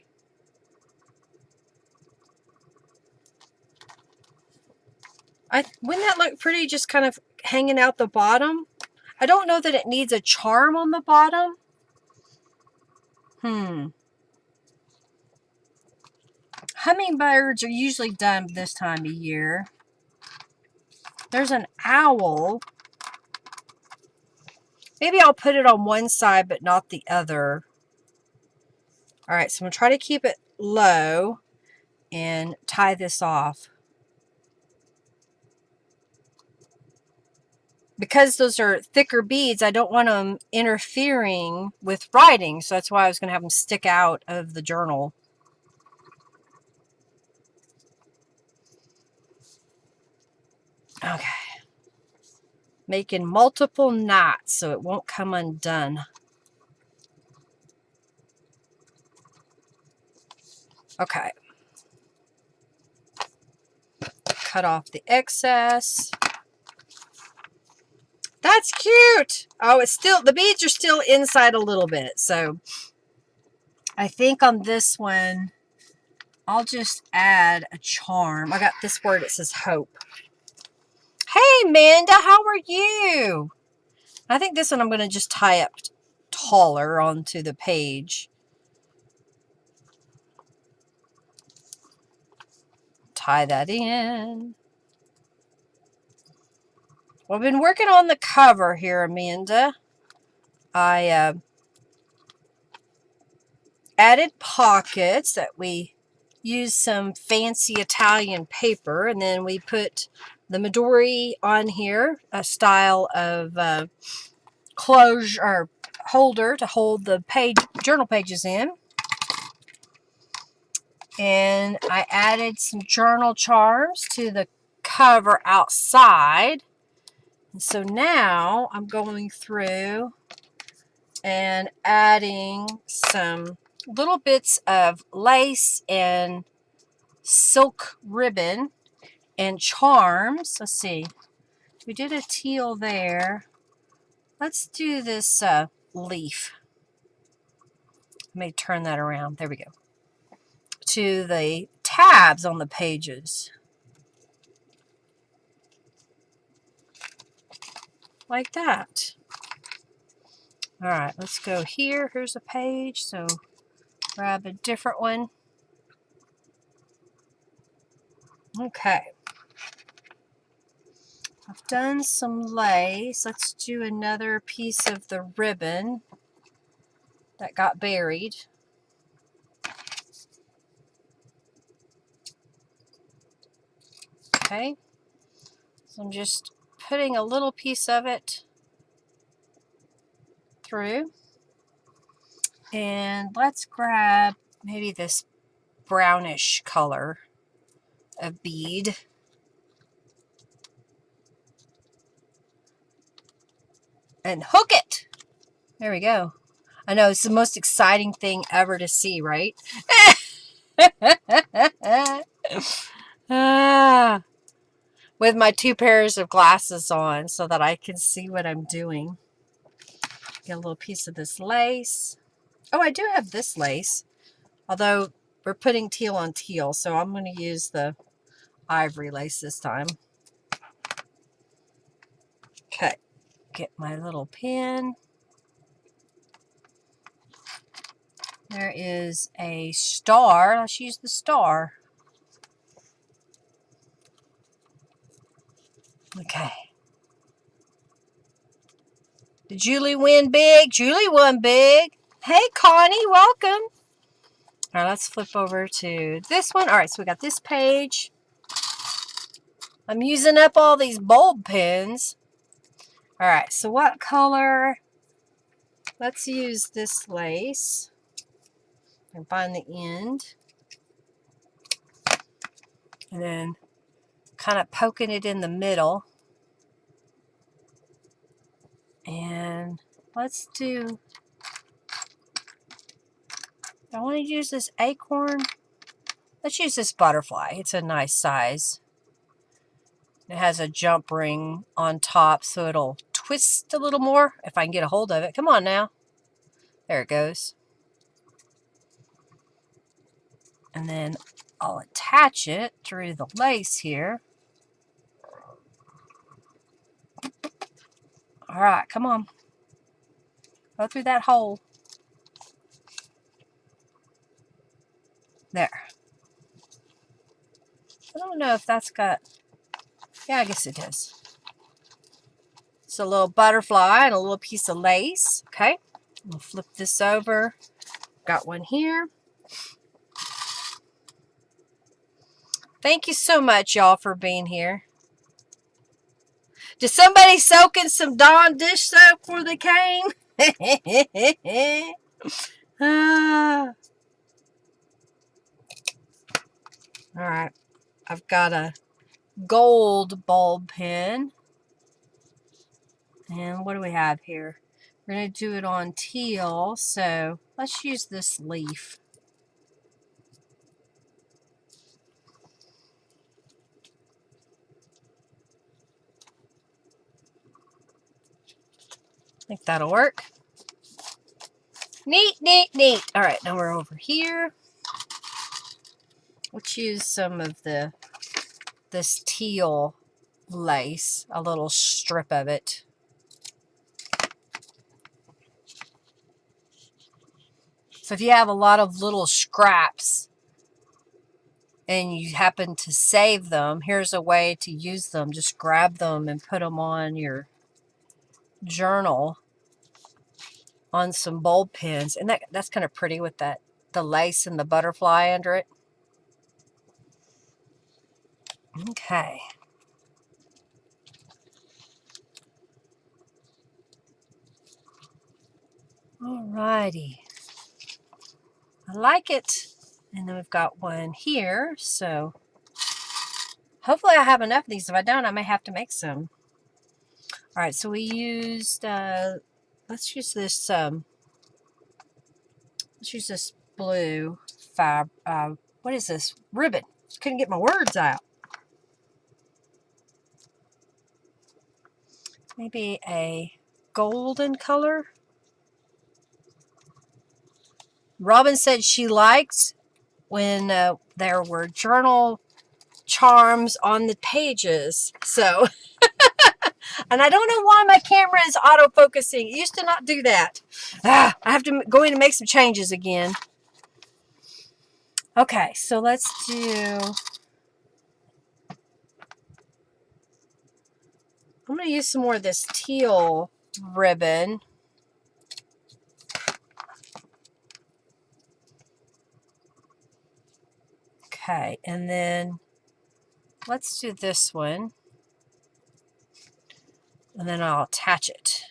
Wouldn't that look pretty, just kind of hanging out the bottom? I don't know that it needs a charm on the bottom. Hummingbirds are usually done this time of year. There's an owl. Maybe I'll put it on one side but not the other. All right, so I'm going to try to keep it low and tie this off. Because those are thicker beads, I don't want them interfering with writing, so that's why I was going to have them stick out of the journal. Okay. Making multiple knots so it won't come undone. Okay. Cut off the excess. That's cute. Oh, it's still, the beads are still inside a little bit. So I think on this one, I'll just add a charm. I got this word, it says hope. Hey, Amanda, how are you? I think this one I'm going to just tie up taller onto the page. Tie that in. Well, I've been working on the cover here, Amanda. I added pockets that we used some fancy Italian paper, and then we put the midori on here, a style of closure or holder to hold the journal pages in. And I added some journal charms to the cover outside. And so now I'm going through and adding some little bits of lace and silk ribbon and charms. Let's see. We did a teal there. Let's do this leaf. Let me turn that around. There we go. To the tabs on the pages. Like that. All right, let's go here. Here's a page. So grab a different one. Okay. I've done some lace. Let's do another piece of the ribbon that got buried. Okay. So I'm just putting a little piece of it through. And let's grab maybe this brownish color of bead. And hook it. There we go. I know, it's the most exciting thing ever to see, right? With my 2 pairs of glasses on so that I can see what I'm doing. Get a little piece of this lace. Oh, I do have this lace. Although we're putting teal on teal, so I'm going to use the ivory lace this time. Okay. Get my little pin. There is a star. Let's use the star. Okay. Did Julie win big? Julie won big. Hey, Connie, welcome. All right, let's flip over to this one. All right, so we got this page. I'm using up all these bulb pins. All right, so what color? Let's use this lace and find the end. And then kind of poking it in the middle. And let's do, I want to use this acorn. Let's use this butterfly. It's a nice size. It has a jump ring on top, so it'll twist a little more if I can get a hold of it. Come on now. There it goes. And then I'll attach it through the lace here. All right, come on. Go through that hole. There. I don't know if that's got, yeah, I guess it does. It's a little butterfly and a little piece of lace. Okay, we'll flip this over. Got one here. Thank you so much, y'all, for being here. Did somebody soak in some Dawn dish soap before they came? All right, I've got to gold bulb pen. And what do we have here? We're going to do it on teal, so let's use this leaf. I think that'll work. Neat, neat, neat. All right, now we're over here. Let's use some of this teal lace, a little strip of it. So if you have a lot of little scraps and you happen to save them, here's a way to use them. Just grab them and put them on your journal on some bulb pins. And that's kind of pretty with the lace and the butterfly under it. Okay. Alrighty. I like it. And then we've got one here. So hopefully I have enough of these. If I don't, I may have to make some. All right, so we used, let's use this blue what is this? Ribbon. Couldn't get my words out. Maybe a golden color. Robin said she liked when there were journal charms on the pages. So, and I don't know why my camera is auto-focusing. It used to not do that. I have to go in and make some changes again. Okay, so let's do... I'm going to use some more of this teal ribbon. Okay, and then let's do this one. And then I'll attach it.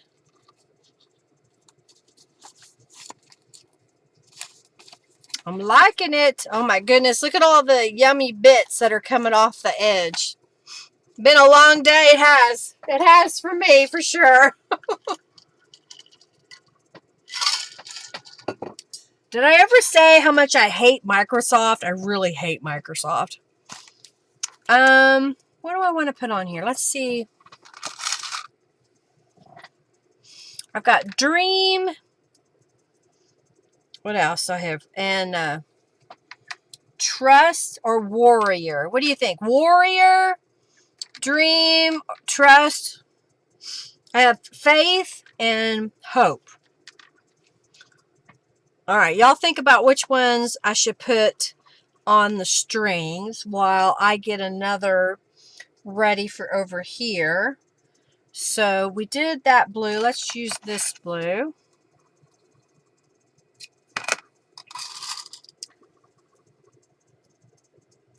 I'm liking it. Oh my goodness, look at all the yummy bits that are coming off the edge. Been a long day. It has. It has for me, for sure. Did I ever say how much I hate Microsoft? I really hate Microsoft. What do I want to put on here? Let's see. I've got Dream. What else I have? And Trust or Warrior. What do you think? Warrior, Dream, Trust. I have Faith and Hope. All right, y'all think about which ones I should put on the strings while I get another ready for over here. So we did that blue. Let's use this blue.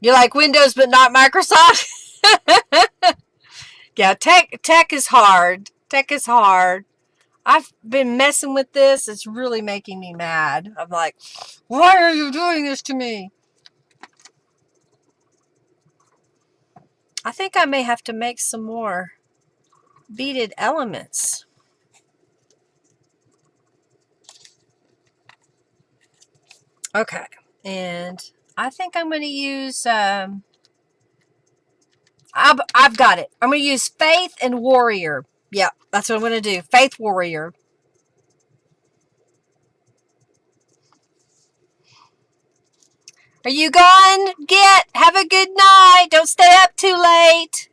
You like Windows but not Microsoft? Yeah, tech is hard. Tech is hard. I've been messing with this. It's really making me mad. I'm like, why are you doing this to me? I think I may have to make some more beaded elements. Okay, and I think I'm going to use, I've got it. I'm going to use Faith and Warrior. Yep, that's what I'm going to do. Faith Warrior. Are you gone? Have a good night. Don't stay up too late.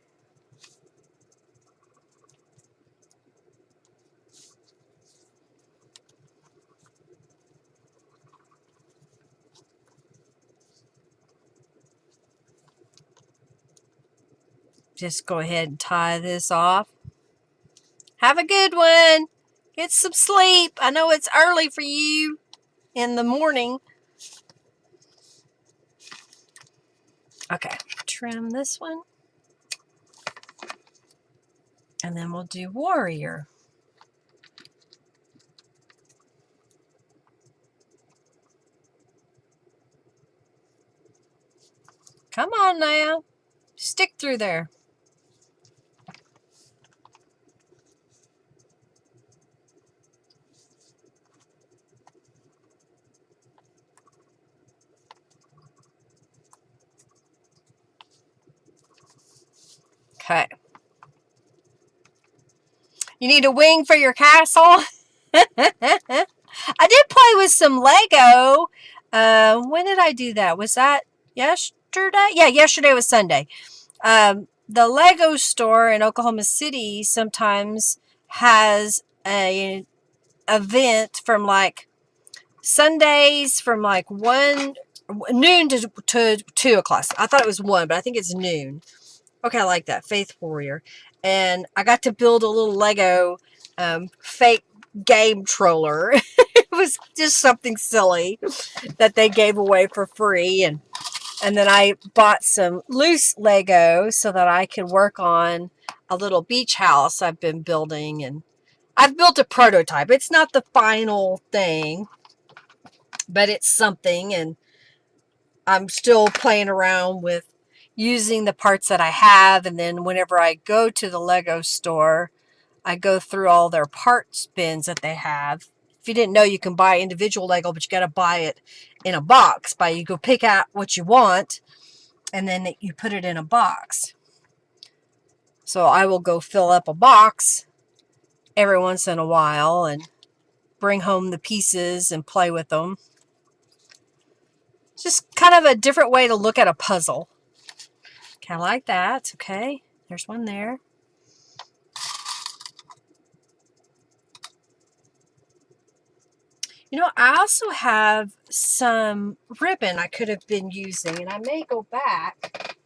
Just go ahead and tie this off. Have a good one. Get some sleep. I know it's early for you in the morning. Okay, trim this one. And then we'll do Warrior. Come on now. Stick through there. Okay. You need a wing for your castle? I did play with some Lego. When did I do that? Was that yesterday? Yeah, yesterday was Sunday. The Lego store in Oklahoma City sometimes has a event from like Sundays from like 1 noon to 2 o'clock. I thought it was 1, but I think it's noon. Okay, I like that. Faith Warrior. And I got to build a little Lego fake game troller. It was just something silly that they gave away for free. And then I bought some loose Lego so that I could work on a little beach house I've been building. And I've built a prototype. It's not the final thing, but it's something. And I'm still playing around with using the parts that I have. And then whenever I go to the Lego store, I go through all their parts bins that they have. If you didn't know, you can buy individual Lego, but you got to buy it in a box. You go pick out what you want, and then you put it in a box. So I will go fill up a box every once in a while and bring home the pieces and play with them. It's just kind of a different way to look at a puzzle. Okay, I like that. Okay, there's one there. You know, I also have some ribbon I could have been using, and I may go back.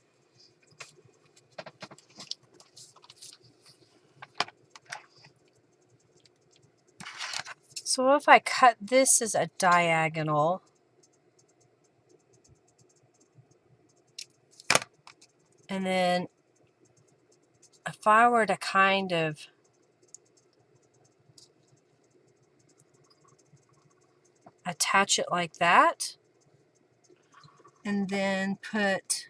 So if I cut this as a diagonal, and then if I were to kind of attach it like that, and then put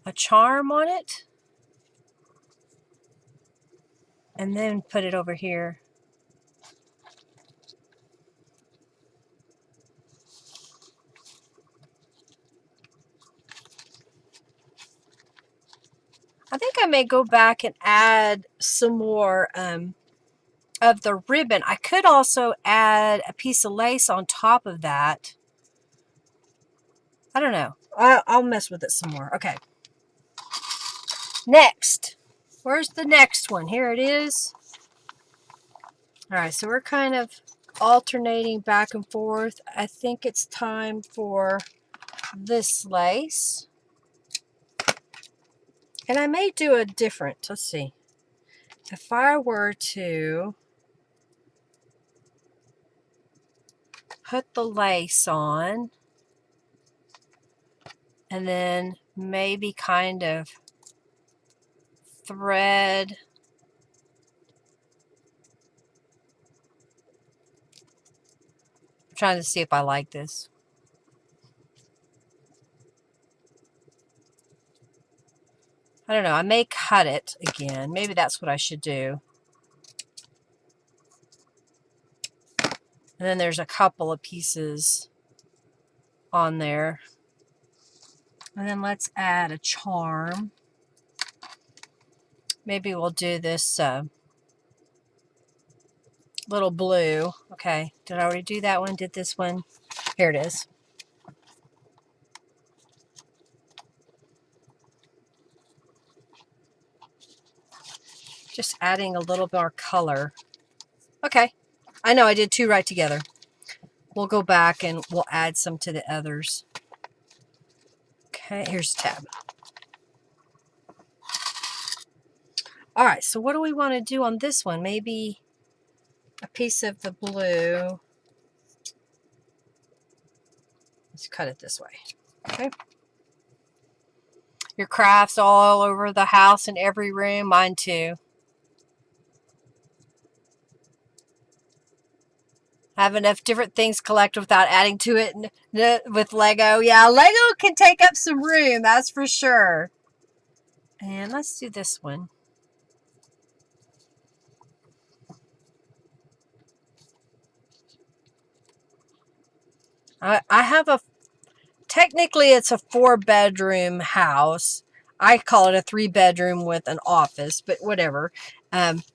a charm on it, and then put it over here. I think I may go back and add some more of the ribbon. I could also add a piece of lace on top of that. I don't know. I'll mess with it some more. Okay. Next. Where's the next one? Here it is. All right, so we're kind of alternating back and forth. I think it's time for this lace. And I may do a different. Let's see. If I were to put the lace on and then maybe kind of thread I'm trying to see if I like this. I don't know. I may cut it again. Maybe that's what I should do. And then there's a couple of pieces on there. And then let's add a charm. Maybe we'll do this little blue. Okay, did I already do that one? Did this one? Here it is. Just adding a little more color. Okay, I know I did two right together. We'll go back and we'll add some to the others. Okay, here's the tab. All right, so what do we want to do on this one? Maybe a piece of the blue. Let's cut it this way. Okay. Your crafts all over the house and every room. Mine too. I have enough different things to collect without adding to it with Lego. Yeah, Lego can take up some room, that's for sure. And let's do this one. I have a, technically it's a 4-bedroom house. I call it a 3-bedroom with an office, but whatever.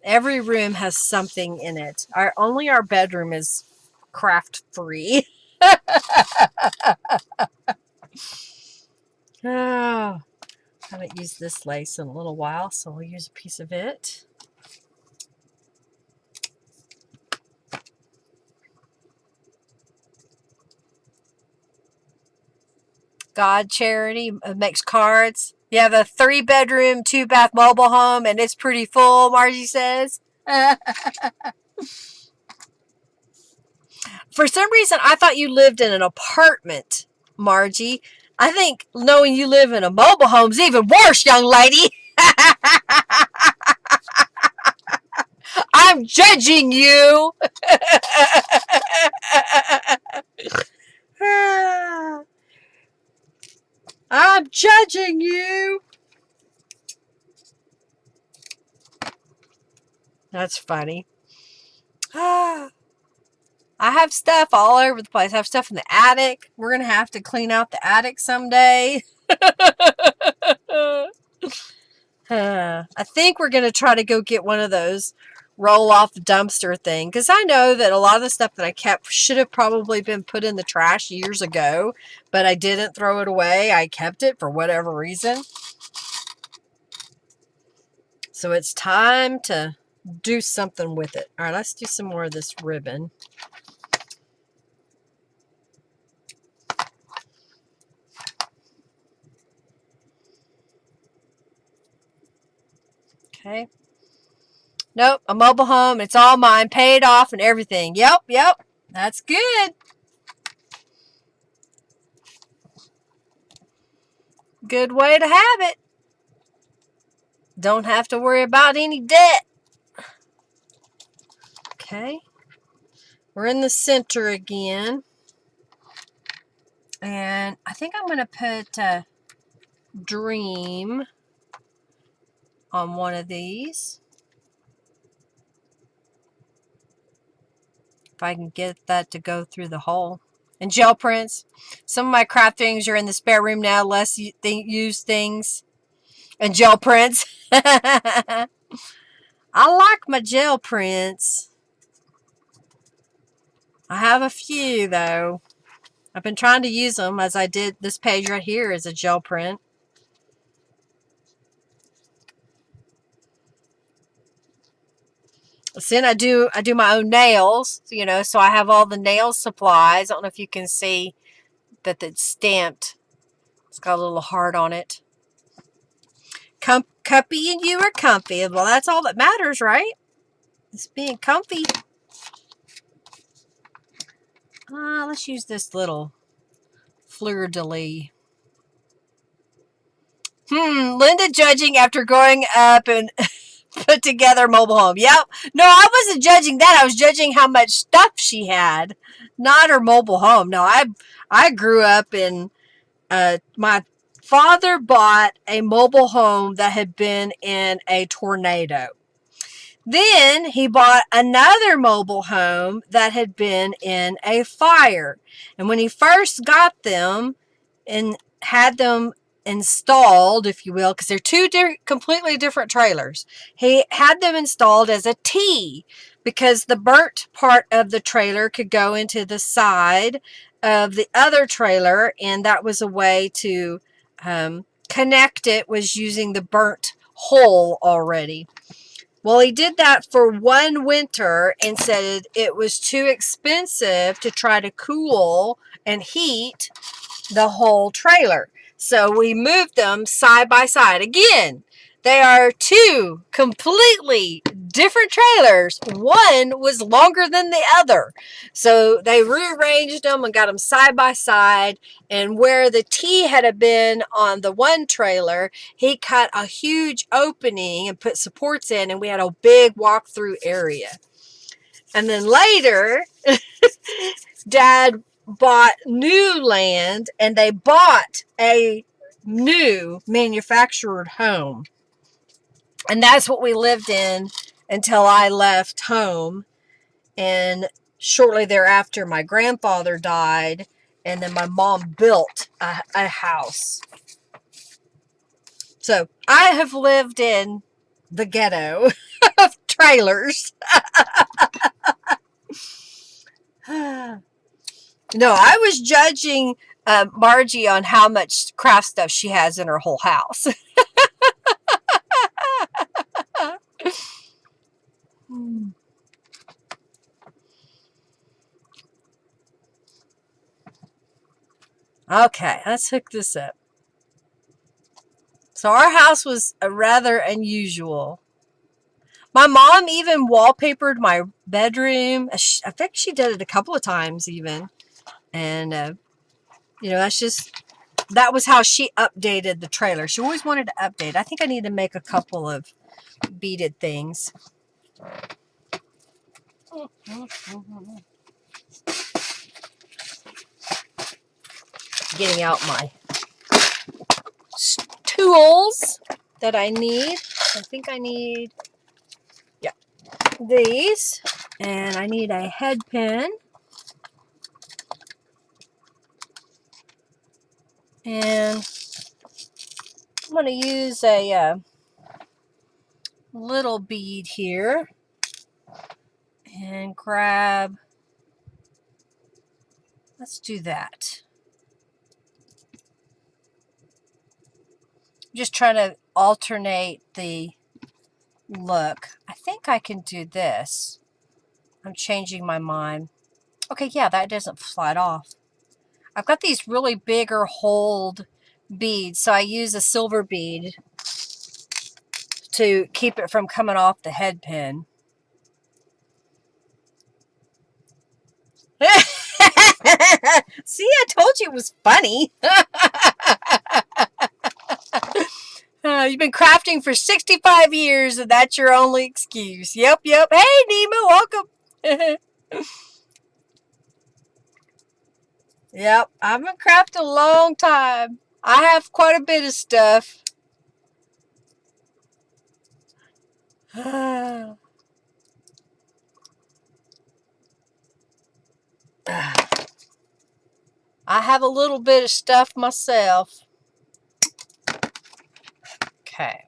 Every room has something in it. Only our bedroom is craft free. Oh, I haven't used this lace in a little while, so we'll use a piece of it. God Charity makes cards. You have a 3-bedroom, 2-bath mobile home, and it's pretty full, Margie says. For some reason, I thought you lived in an apartment, Margie. I think knowing you live in a mobile home is even worse, young lady. I'm judging you. I'm judging you. That's funny. I have stuff all over the place. I have stuff in the attic. We're going to have to clean out the attic someday. I think we're going to try to go get one of those roll off the dumpster thing, because I know that a lot of the stuff that I kept should have probably been put in the trash years ago, but I didn't throw it away. I kept it for whatever reason. So it's time to do something with it. All right, let's do some more of this ribbon. Okay. Nope, a mobile home. It's all mine, paid off and everything. Yep. That's good. Good way to have it. Don't have to worry about any debt. Okay. We're in the center again. And I think I'm going to put Dream on one of these. If I can get that to go through the hole. And gel prints. Some of my craft things are in the spare room now. Less used things. And gel prints. I like my gel prints. I have a few though. I've been trying to use them, as I did this page right here as a gel print. Then I do my own nails, you know, so I have all the nail supplies. I don't know if you can see that it's stamped. It's got a little heart on it. Cuppy and you are comfy. Well, that's all that matters, right? It's being comfy. Let's use this little fleur-de-lis. Linda judging after growing up and put together mobile home. Yep. No, I wasn't judging that. I was judging how much stuff she had, not her mobile home. No, I grew up in, my father bought a mobile home that had been in a tornado. Then he bought another mobile home that had been in a fire. And when he first got them and had them installed, if you will, because they're two completely different trailers, he had them installed as a T, because the burnt part of the trailer could go into the side of the other trailer, and that was a way to connect it, was using the burnt hole already. Well, he did that for one winter and said it was too expensive to try to cool and heat the whole trailer. So we moved them side by side. Again, they are two completely different trailers. One was longer than the other. So they rearranged them and got them side by side. And where the T had been on the one trailer, he cut a huge opening and put supports in, and we had a big walk-through area. And then later, Dad bought new land, and they bought a new manufactured home. And that's what we lived in until I left home. And shortly thereafter, my grandfather died. And then my mom built a house. So I have lived in the ghetto of trailers. No, I was judging Margie on how much craft stuff she has in her whole house. Okay, let's hook this up. So our house was rather unusual. My mom even wallpapered my bedroom. I think she did it a couple of times even. And, that was how she updated the trailer. She always wanted to update. I think I need to make a couple of beaded things. Getting out my tools that I need. I think I need, these. And I need a head pin. And I'm going to use a little bead here. And grab, let's do that. Just trying to alternate the look. I think I can do this. I'm changing my mind. Okay, yeah, that doesn't slide off. I've got these really bigger hold beads, so I use a silver bead to keep it from coming off the head pin. See, I told you it was funny. You've been crafting for 65 years, and that's your only excuse. Yep. Hey, Nemo, welcome. Yep, I've been crafting a long time. I have quite a bit of stuff. I have a little bit of stuff myself. Okay.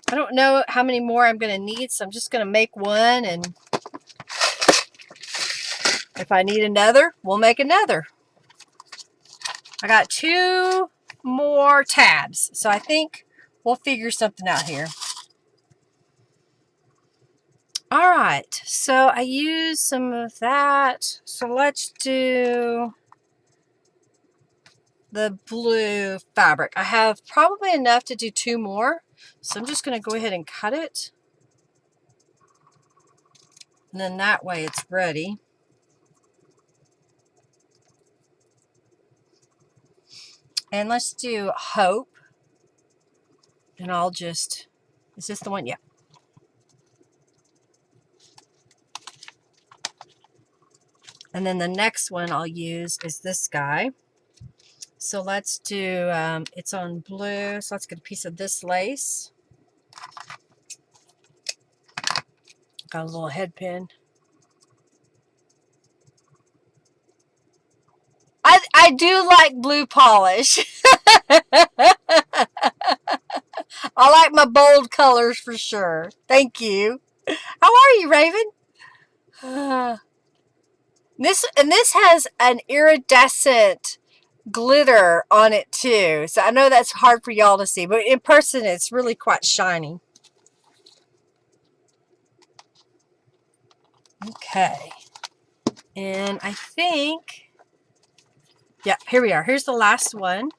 I don't know how many more I'm going to need, so I'm just going to make one, and if I need another, we'll make another. I got 2 more tabs, so I think we'll figure something out here. All right, so I used some of that. So let's do the blue fabric. I have probably enough to do 2 more, so I'm just going to go ahead and cut it. And then that way it's ready. And let's do Hope. And I'll just, is this the one? Yeah. And then the next one I'll use is this guy. So let's do, it's on blue. So let's get a piece of this lace. Got a little head pin. I do like blue polish. I like my bold colors for sure. Thank you. How are you, Raven? This has an iridescent glitter on it too. So I know that's hard for y'all to see, but in person it's really quite shiny. Okay. And I think, yeah, here we are. Here's the last one.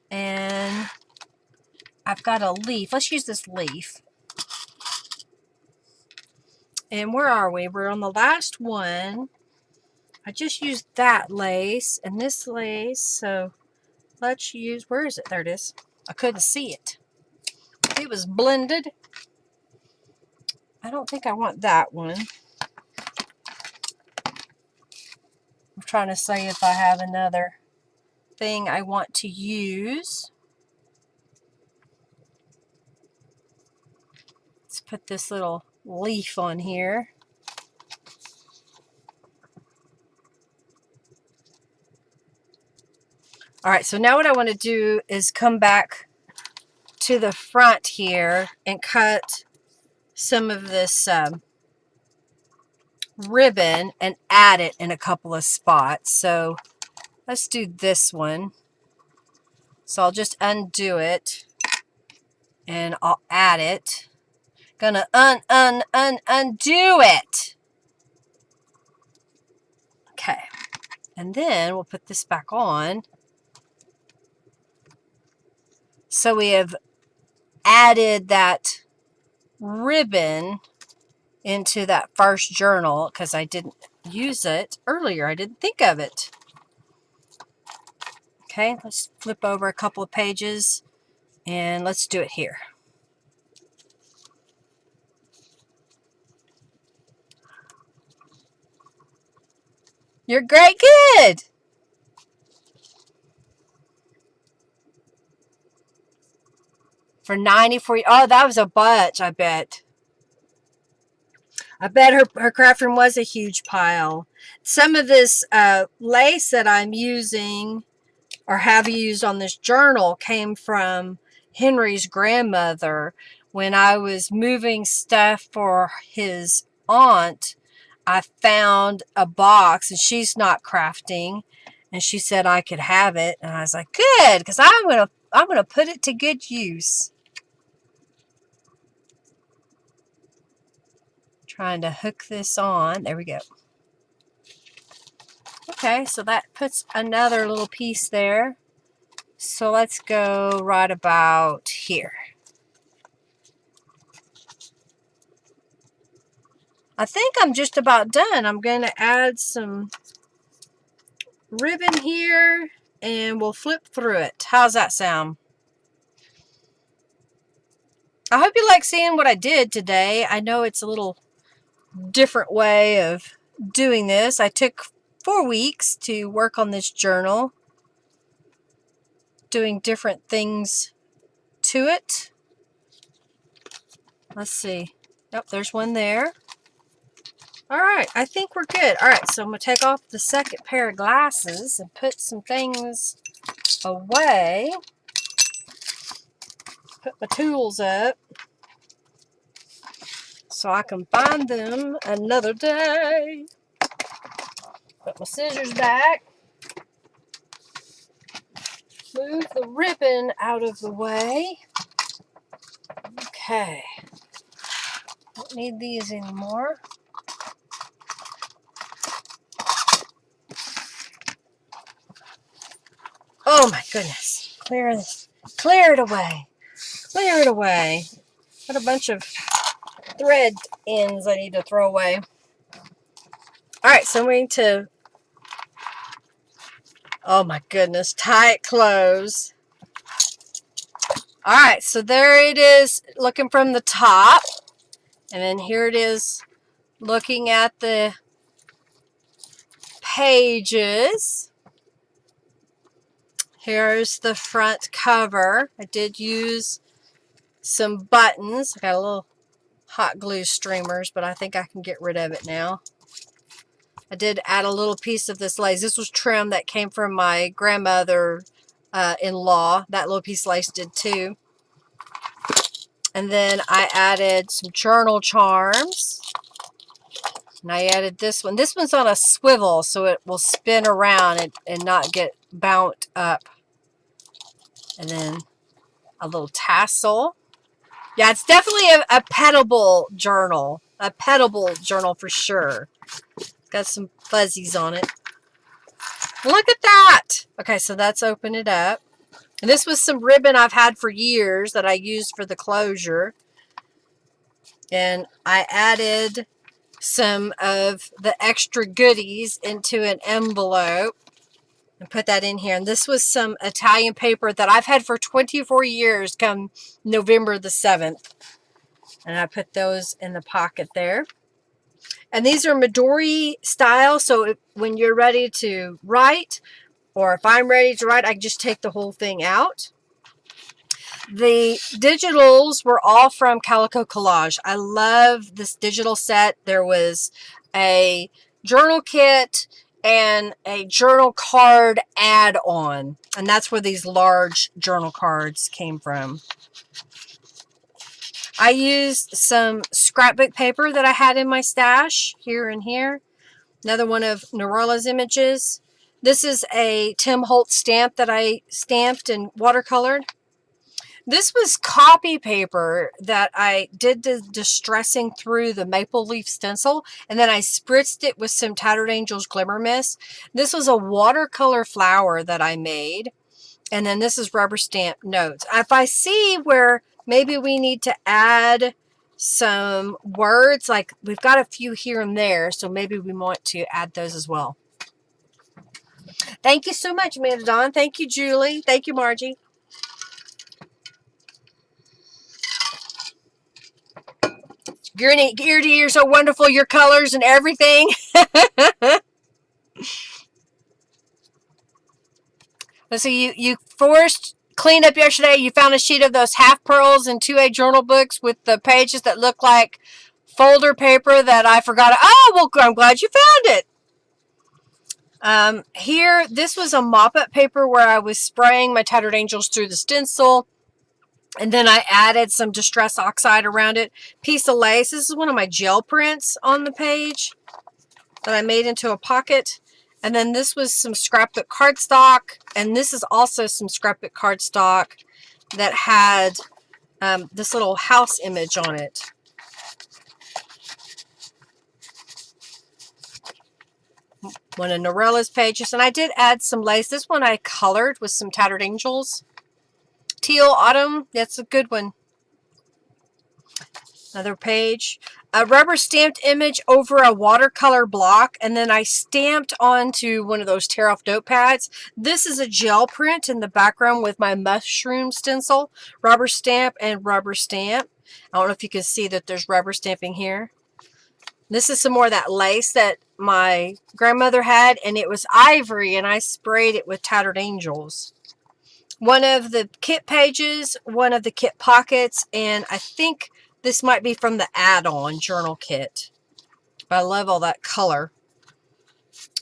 And I've got a leaf. Let's use this leaf. And where are we? We're on the last one. I just used that lace and this lace. So let's use, where is it? There it is. I couldn't see it. It was blended. I don't think I want that one. I'm trying to see if I have another thing I want to use. put this little leaf on here. All right, so now what I want to do is come back to the front here and cut some of this ribbon and add it in a couple of spots. So let's do this one. So I'll just undo it and I'll add it. Gonna undo it. Okay, and then we'll put this back on. So we have added that ribbon into that first journal because I didn't use it earlier. I didn't think of it. Okay, let's flip over a couple of pages and let's do it here. You're great, good. For 94, oh, that was a bunch, I bet. I bet her craft room was a huge pile. Some of this lace that I'm using or have used on this journal came from Henry's grandmother. When I was moving stuff for his aunt, I found a box, and she's not crafting, and she said I could have it, and I was like, good, because I'm gonna put it to good use. Trying to hook this on. There we go. Okay, so that puts another little piece there. So let's go right about here. I think I'm just about done. I'm going to add some ribbon here and we'll flip through it. How's that sound? I hope you like seeing what I did today. I know it's a little different way of doing this. I took 4 weeks to work on this journal, doing different things to it. Let's see. Yep, there's one there. All right, I think we're good. All right, so I'm going to take off the second pair of glasses and put some things away. Put my tools up so I can find them another day. Put my scissors back. Move the ribbon out of the way. Okay. Don't need these anymore. Oh my goodness. Clear it away. Clear it away. Got a bunch of thread ends I need to throw away. Alright, so I'm going to, oh my goodness, tie it close. Alright, so there it is looking from the top. And then here it is looking at the pages. Here's the front cover. I did use some buttons. I got a little hot glue streamers, but I think I can get rid of it now. I did add a little piece of this lace. This was trim that came from my grandmother-in-law. That little piece of lace did too. And then I added some journal charms. And I added this one. This one's on a swivel, so it will spin around and not get bound up. And then a little tassel. Yeah, it's definitely a petable journal. A petable journal for sure. It's got some fuzzies on it. Look at that! Okay, so that's open it up. And this was some ribbon I've had for years that I used for the closure. And I added some of the extra goodies into an envelope and put that in here. And this was some Italian paper that I've had for 24 years come November the 7th. And I put those in the pocket there. And these are midori style, so when you're ready to write, or if I'm ready to write, I can just take the whole thing out. The digitals were all from Calico Collage. I love this digital set. There was a journal kit and a journal card add-on. And that's where these large journal cards came from. I used some scrapbook paper that I had in my stash here and here. Another one of Norella's images. This is a Tim Holtz stamp that I stamped and watercolored. This was copy paper that I did the distressing through the maple leaf stencil, and then I spritzed it with some Tattered Angels Glimmer Mist. This was a watercolor flower that I made, and then this is rubber stamp notes. If I see where maybe we need to add some words, like we've got a few here and there, so maybe we want to add those as well. Thank you so much, Amanda Dawn. Thank you, Julie. Thank you, Margie. Your ear to ear, so wonderful, your colors and everything. Let's see, you forced cleaned up yesterday. You found a sheet of those half pearls and 2A journal books with the pages that look like folder paper that I forgot. Oh, well, I'm glad you found it. Here, this was a mop-up paper where I was spraying my Tattered Angels through the stencil. And then I added some Distress Oxide around it. Piece of lace. This is one of my gel prints on the page that I made into a pocket. And then this was some scrapbook cardstock. And this is also some scrapbook cardstock that had this little house image on it. One of Norella's pages. And I did add some lace. This one I colored with some Tattered Angels. Teal Autumn, that's a good one. Another page. A rubber stamped image over a watercolor block, and then I stamped onto one of those tear off notepads. This is a gel print in the background with my mushroom stencil. Rubber stamp and rubber stamp. I don't know if you can see that there's rubber stamping here. This is some more of that lace that my grandmother had, and it was ivory, and I sprayed it with Tattered Angels. One of the kit pages, one of the kit pockets, and I think this might be from the add-on journal kit. But I love all that color.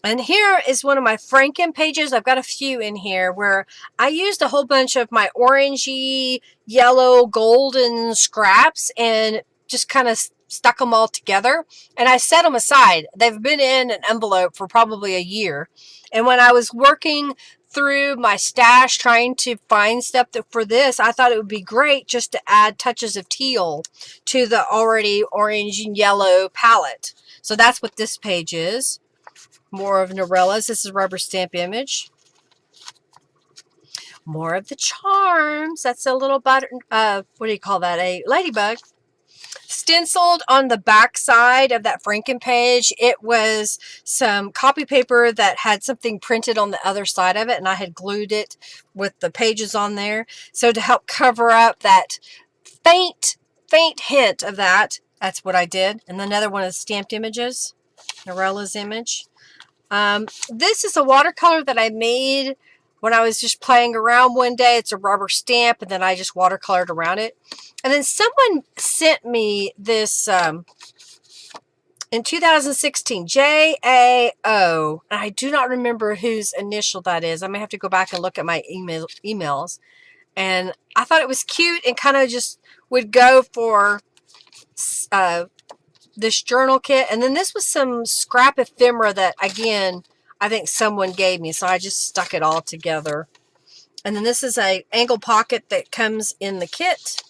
And here is one of my Franken pages. I've got a few in here where I used a whole bunch of my orangey, yellow, golden scraps and just kind of stuck them all together. And I set them aside. They've been in an envelope for probably a year. And when I was working through my stash trying to find stuff for this, I thought it would be great just to add touches of teal to the already orange and yellow palette. So that's what this page is. More of Norella's. This is a rubber stamp image. More of the charms. That's a little butter, what do you call that? A ladybug. Stenciled on the back side of that Franken page, it was some copy paper that had something printed on the other side of it, and I had glued it with the pages on there. So to help cover up that faint hint of that, that's what I did. And another one of the stamped images, Norella's image. This is a watercolor that I made when I was just playing around one day. It's a rubber stamp, and then I just watercolored around it. And then someone sent me this in 2016, JAO. And I do not remember whose initial that is. I may have to go back and look at my emails. And I thought it was cute and kind of just would go for this journal kit. And then this was some scrap ephemera that, again, I think someone gave me. So I just stuck it all together. And then this is a angle pocket that comes in the kit.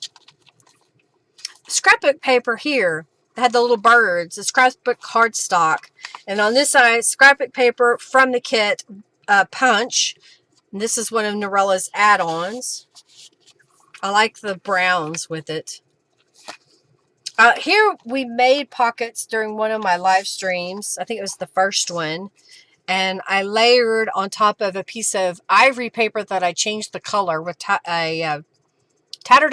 Scrapbook paper here. It had the little birds. The scrapbook cardstock. And on this side, scrapbook paper from the kit, punch. And this is one of Norella's add-ons. I like the browns with it. Here we made pockets during one of my live streams. I think it was the first one. And I layered on top of a piece of ivory paper that I changed the color with Tattered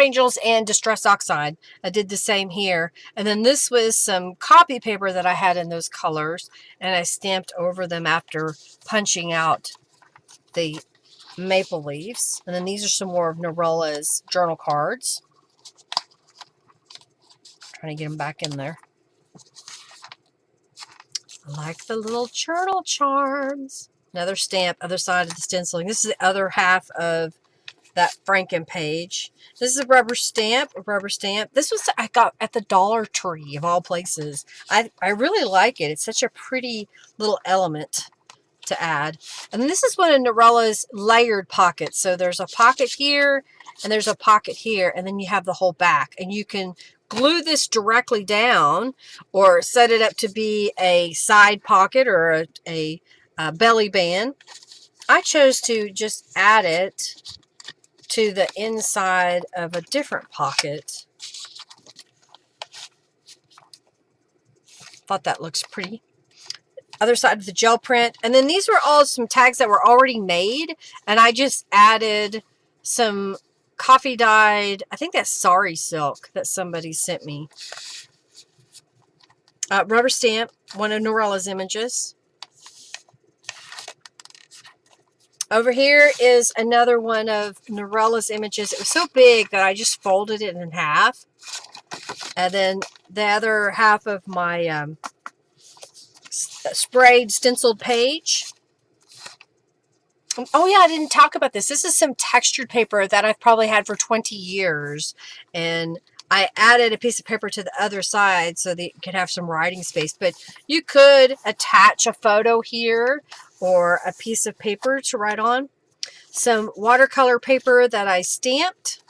Angels and Distress Oxide. I did the same here. And then this was some copy paper that I had in those colors. And I stamped over them after punching out the maple leaves. And then these are some more of Norella's journal cards. Trying to get them back in there. I like the little journal charms. Another stamp, other side of the stenciling. This is the other half of that Franken page. This is a rubber stamp. This was I got at the Dollar Tree of all places. I really like it. It's such a pretty little element to add. And then this is one of Norella's layered pockets. So there's a pocket here and there's a pocket here, and then you have the whole back. And you can glue this directly down or set it up to be a side pocket or a belly band. I chose to just add it to the inside of a different pocket. Thought that looks pretty. Other side of the gel print. And then these were all some tags that were already made, and I just added some coffee dyed, I think that's sari silk that somebody sent me. Rubber stamp, one of Norella's images. Over here is another one of Norella's images. It was so big that I just folded it in half. And then the other half of my sprayed stenciled page. Oh yeah, I didn't talk about this. This is some textured paper that I've probably had for 20 years. And I added a piece of paper to the other side so that you could have some writing space. But you could attach a photo here or a piece of paper to write on. Some watercolor paper that I stamped.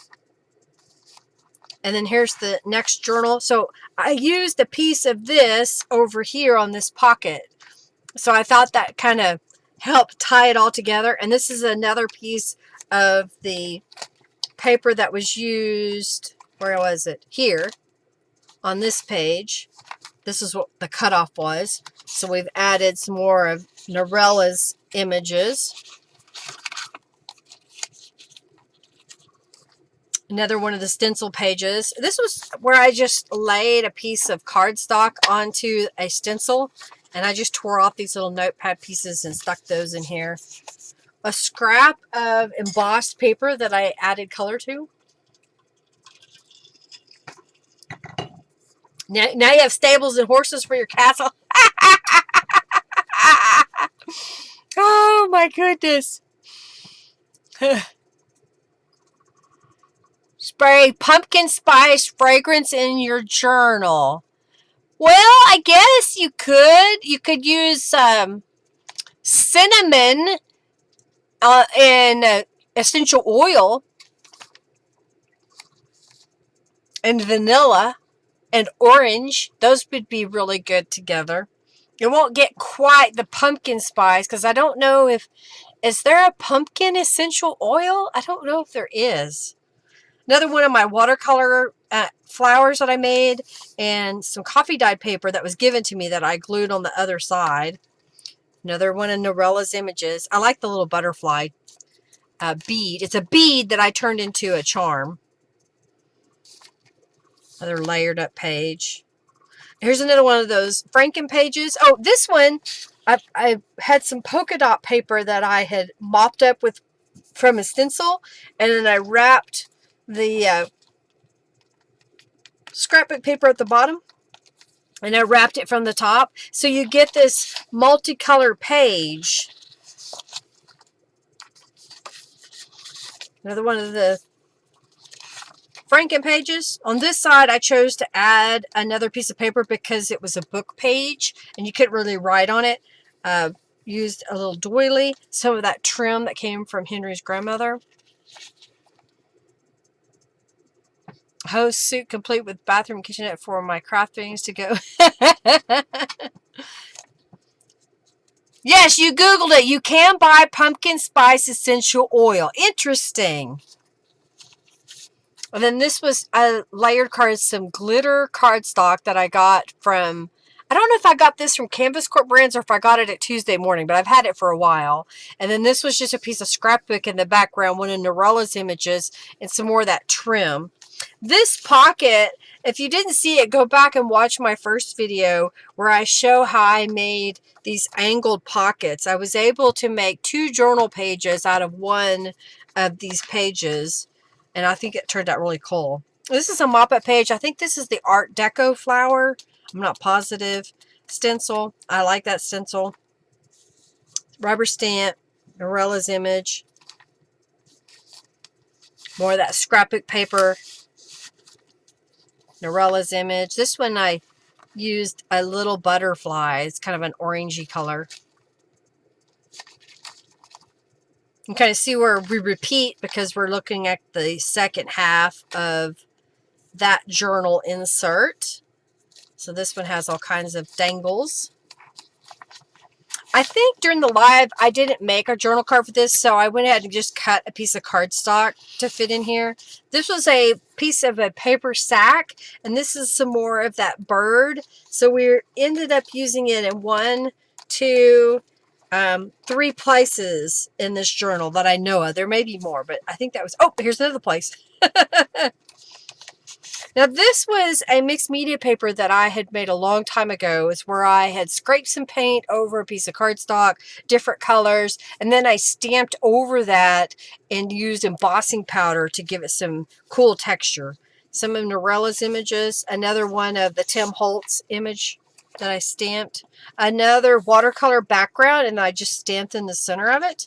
And then here's the next journal. So I used a piece of this over here on this pocket. So I thought that kind of helped tie it all together. And this is another piece of the paper that was used, where was it? Here on this page. This is what the cutoff was. So we've added some more of Norella's images. Another one of the stencil pages. This was where I just laid a piece of cardstock onto a stencil, and I just tore off these little notepad pieces and stuck those in here. A scrap of embossed paper that I added color to. Now you have stables and horses for your castle. Oh my goodness. Spray pumpkin spice fragrance in your journal. Well, I guess you could. You could use cinnamon and essential oil and vanilla and orange. Those would be really good together. It won't get quite the pumpkin spice because I don't know if, is there a pumpkin essential oil? I don't know if there is. Another one of my watercolor flowers that I made, and some coffee dyed paper that was given to me that I glued on the other side. Another one of Norella's images. I like the little butterfly bead. It's a bead that I turned into a charm. Another layered up page. Here's another one of those Franken pages. Oh, this one, I had some polka dot paper that I had mopped up with from a stencil, and then I wrapped the scrapbook paper at the bottom, and I wrapped it from the top. So you get this multicolored page. Another one of the Franken pages. On this side, I chose to add another piece of paper because it was a book page and you couldn't really write on it. Used a little doily, some of that trim that came from Henry's grandmother. Hose suit complete with bathroom kitchenette for my craft things to go. Yes, you Googled it. You can buy pumpkin spice essential oil. Interesting. And then this was a layered card, some glitter cardstock that I got from, I don't know if I got this from Canvas Corp Brands or if I got it at Tuesday Morning, but I've had it for a while. And then this was just a piece of scrapbook in the background, one of Norella's images, and some more of that trim. This pocket, if you didn't see it, go back and watch my first video where I show how I made these angled pockets. I was able to make 2 journal pages out of one of these pages, and I think it turned out really cool. This is a mop-up page. I think this is the Art Deco flower. I'm not positive. Stencil. I like that stencil. Rubber stamp. Norella's image. More of that scrapbook paper. Norella's image. This one I used a little butterfly. It's kind of an orangey color. You can kind of see where we repeat because we're looking at the second half of that journal insert. So this one has all kinds of dangles. I think during the live I didn't make a journal card for this, so I went ahead and just cut a piece of cardstock to fit in here. This was a piece of a paper sack, and this is some more of that bird. So we ended up using it in 1, 2, 3 places in this journal that I know of. There may be more, but I think that was, oh, here's another place. Now this was a mixed media paper that I had made a long time ago. It's where I had scraped some paint over a piece of cardstock, different colors, and then I stamped over that and used embossing powder to give it some cool texture. Some of Norella's images, another one of the Tim Holtz image that I stamped, another watercolor background, and I just stamped in the center of it.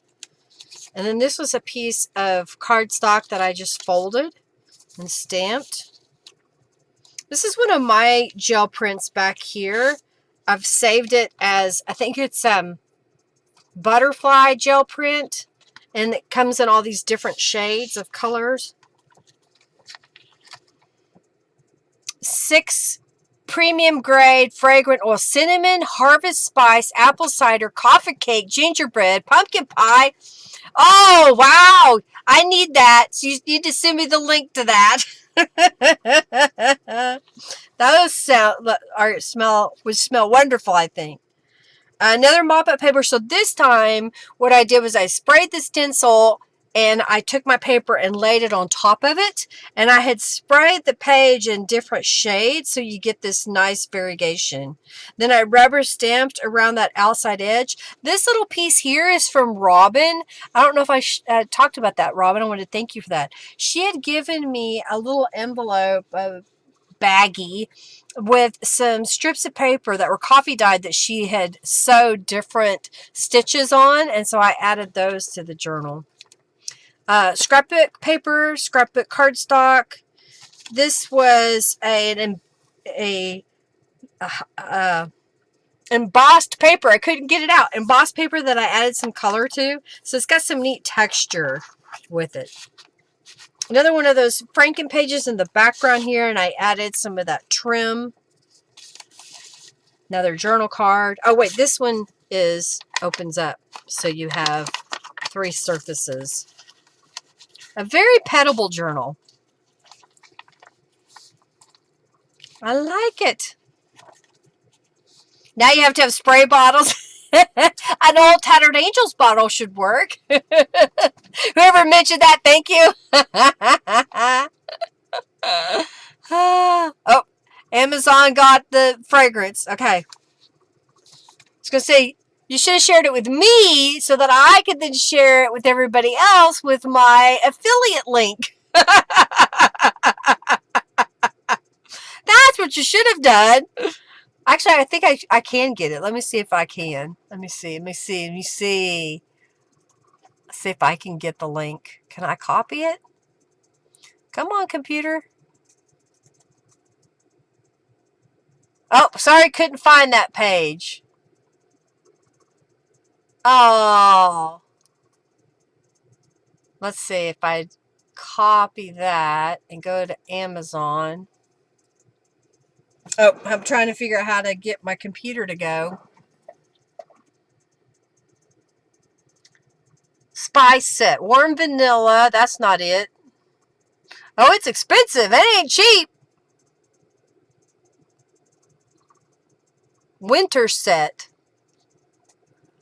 And then this was a piece of cardstock that I just folded and stamped. This is one of my gel prints back here. I've saved it as, I think it's butterfly gel print, and it comes in all these different shades of colors. 6 premium grade fragrant oil: cinnamon, harvest spice, apple cider, coffee cake, gingerbread, pumpkin pie. Oh, wow. I need that. So you need to send me the link to that. Those would smell wonderful, I think. Another mop-up paper. So this time what I did was I sprayed the stencil and I took my paper and laid it on top of it, and I had sprayed the page in different shades so you get this nice variegation. Then I rubber stamped around that outside edge. This little piece here is from Robin. I don't know if I talked about that, Robin. I want to thank you for that. She had given me a little envelope of baggie with some strips of paper that were coffee dyed that she had sewed different stitches on, and so I added those to the journal. Scrapbook paper, scrapbook cardstock. This was an embossed paper. I couldn't get it out. Embossed paper that I added some color to, so it's got some neat texture with it. Another one of those Franken pages in the background here, and I added some of that trim. Another journal card. Oh wait, this one opens up, so you have 3 surfaces. A very petable journal. I like it. Now you have to have spray bottles. An old Tattered Angels bottle should work. Whoever mentioned that, thank you. Oh, Amazon got the fragrance. Okay. I was going to say, you should have shared it with me so that I could then share it with everybody else with my affiliate link. That's what you should have done. Actually, I think I can get it. Let me see if I can. Let me see. Let's see if I can get the link. Can I copy it? Come on, computer. Oh, sorry, couldn't find that page. Oh. Let's see if I copy that and go to Amazon. Oh, I'm trying to figure out how to get my computer to go. Spice set. Warm vanilla. That's not it. Oh, it's expensive. It ain't cheap. Winter set.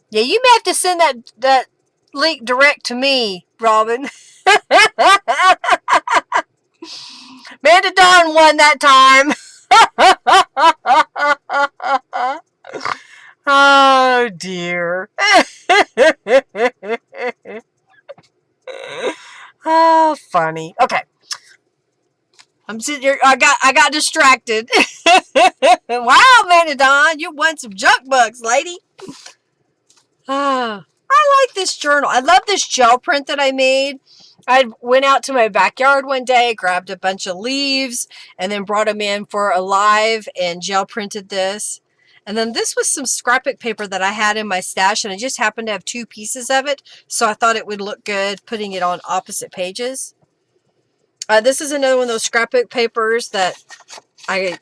Yeah, you may have to send that link direct to me, Robin. Amanda Dawn won that time. Oh, dear. Oh, funny. Okay. I'm sitting here. I got distracted. Wow, Amanda Dawn, you won some junk bugs, lady. Ah, I like this journal. I love this gel print that I made. I went out to my backyard one day, grabbed a bunch of leaves, and then brought them in for a live and gel printed this. And then this was some scrapbook paper that I had in my stash, and I just happened to have 2 pieces of it, so I thought it would look good putting it on opposite pages. This is another one of those scrapbook papers that I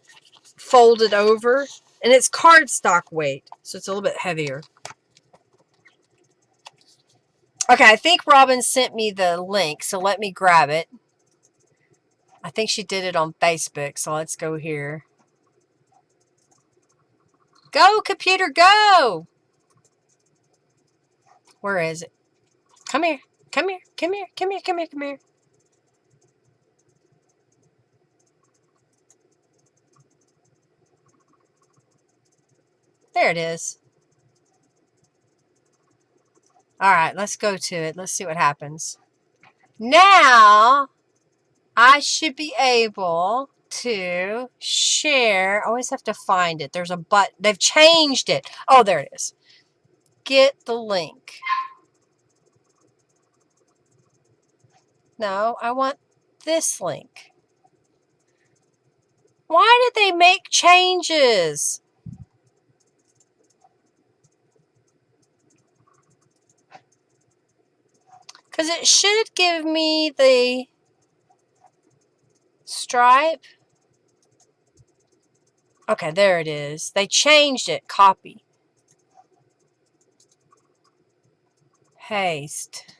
folded over, and it's cardstock weight, so it's a little bit heavier. Okay, I think Robin sent me the link, so let me grab it. I think she did it on Facebook, so let's go here. Go, computer, go! Where is it? Come here, come here, come here, come here, come here, come here. There it is. All right, let's go to it. Let's see what happens. Now, I should be able to share. I always have to find it. There's a button. They've changed it. Oh, there it is. Get the link. No, I want this link. Why did they make changes? Because it should give me the stripe. Okay, there it is. They changed it. Copy. Paste.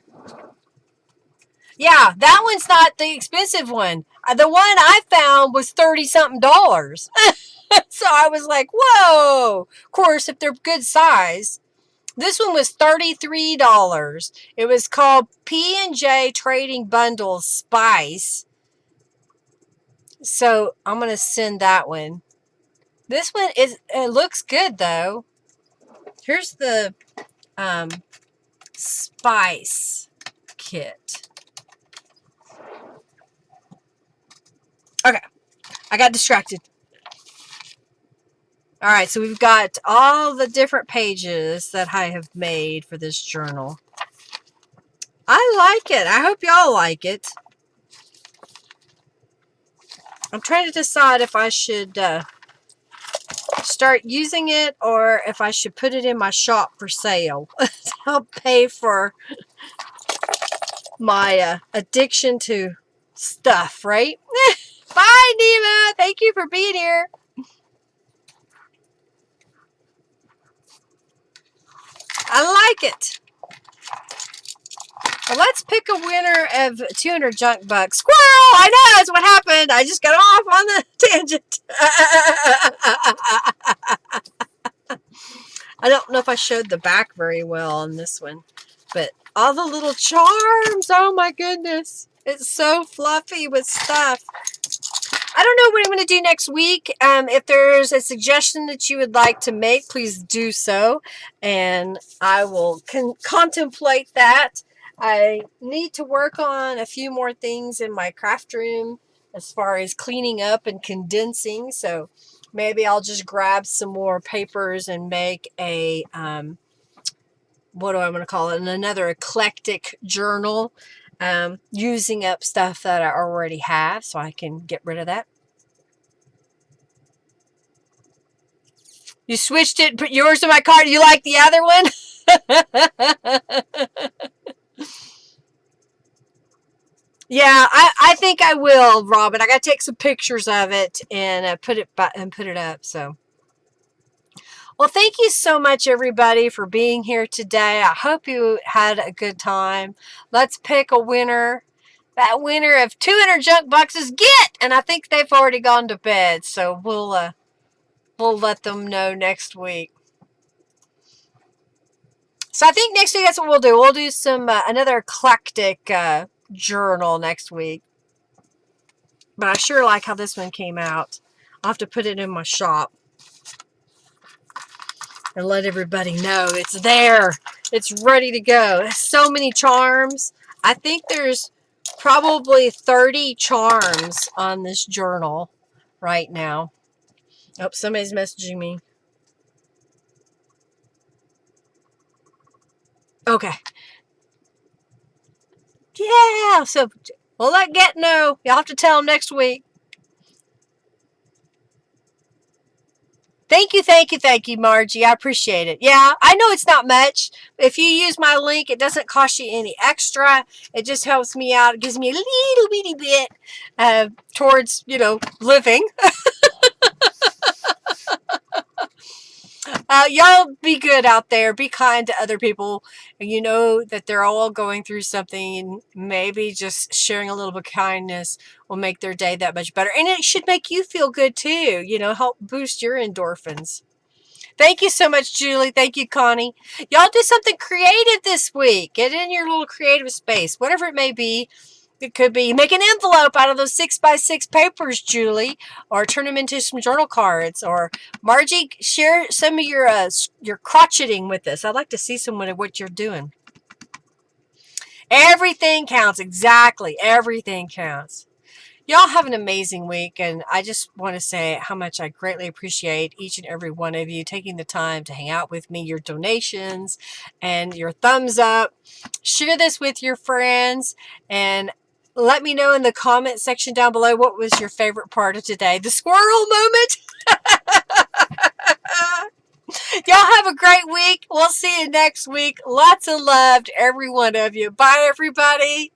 Yeah, that one's not the expensive one. The one I found was $30-something. So I was like, whoa. Of course, if they're good size. This one was $33. It was called P&J Trading Bundles Spice. So I'm going to send that one. This one it looks good though. Here's the Spice kit. Okay, I got distracted. All right, so we've got all the different pages that I have made for this journal. I like it. I hope y'all like it. I'm trying to decide if I should start using it or if I should put it in my shop for sale to help pay for my addiction to stuff, right? Bye, Neva. Thank you for being here. I like it. Well, let's pick a winner of 200 junk bucks. Squirrel! I know, that's what happened. I just got off on the tangent. I don't know if I showed the back very well on this one, but all the little charms. Oh my goodness. It's so fluffy with stuff. I don't know what I'm going to do next week. If there's a suggestion that you would like to make, please do so. And I will contemplate that. I need to work on a few more things in my craft room as far as cleaning up and condensing. So maybe I'll just grab some more papers and make a, what do I want to call it? Another eclectic journal. Using up stuff that I already have so I can get rid of that. You switched it, put yours in my cart. You like the other one? Yeah, I think I will, Robin. I got to take some pictures of it and put it up. So, well, thank you so much, everybody, for being here today. I hope you had a good time. Let's pick a winner. That winner of 200 junk boxes get, and I think they've already gone to bed. So we'll let them know next week. So I think next week that's what we'll do. We'll do some another eclectic journal next week. But I sure like how this one came out. I'll have to put it in my shop and let everybody know it's there. It's ready to go. There's so many charms. I think there's probably 30 charms on this journal right now. Oh, somebody's messaging me. Okay. Yeah, so we'll let Get know. You'll have to tell him next week. Thank you, Margie. I appreciate it. Yeah, I know it's not much. If you use my link, it doesn't cost you any extra. It just helps me out. It gives me a little bitty bit towards, living. Y'all be good out there. Be kind to other people. You know that they're all going through something, and maybe just sharing a little bit of kindness will make their day that much better. And it should make you feel good too. Help boost your endorphins. Thank you so much, Julie. Thank you, Connie. Y'all do something creative this week. Get in your little creative space, whatever it may be. It could be make an envelope out of those 6x6 papers, Julie, or turn them into some journal cards. Or Margie, share some of your crocheting with us. I'd like to see some of what you're doing. Everything counts. Exactly. Everything counts. Y'all have an amazing week, and I just want to say how much I greatly appreciate each and every one of you taking the time to hang out with me, your donations, and your thumbs up. Share this with your friends, and let me know in the comment section down below what was your favorite part of today. The squirrel moment? Y'all have a great week. We'll see you next week. Lots of love to every one of you. Bye, everybody.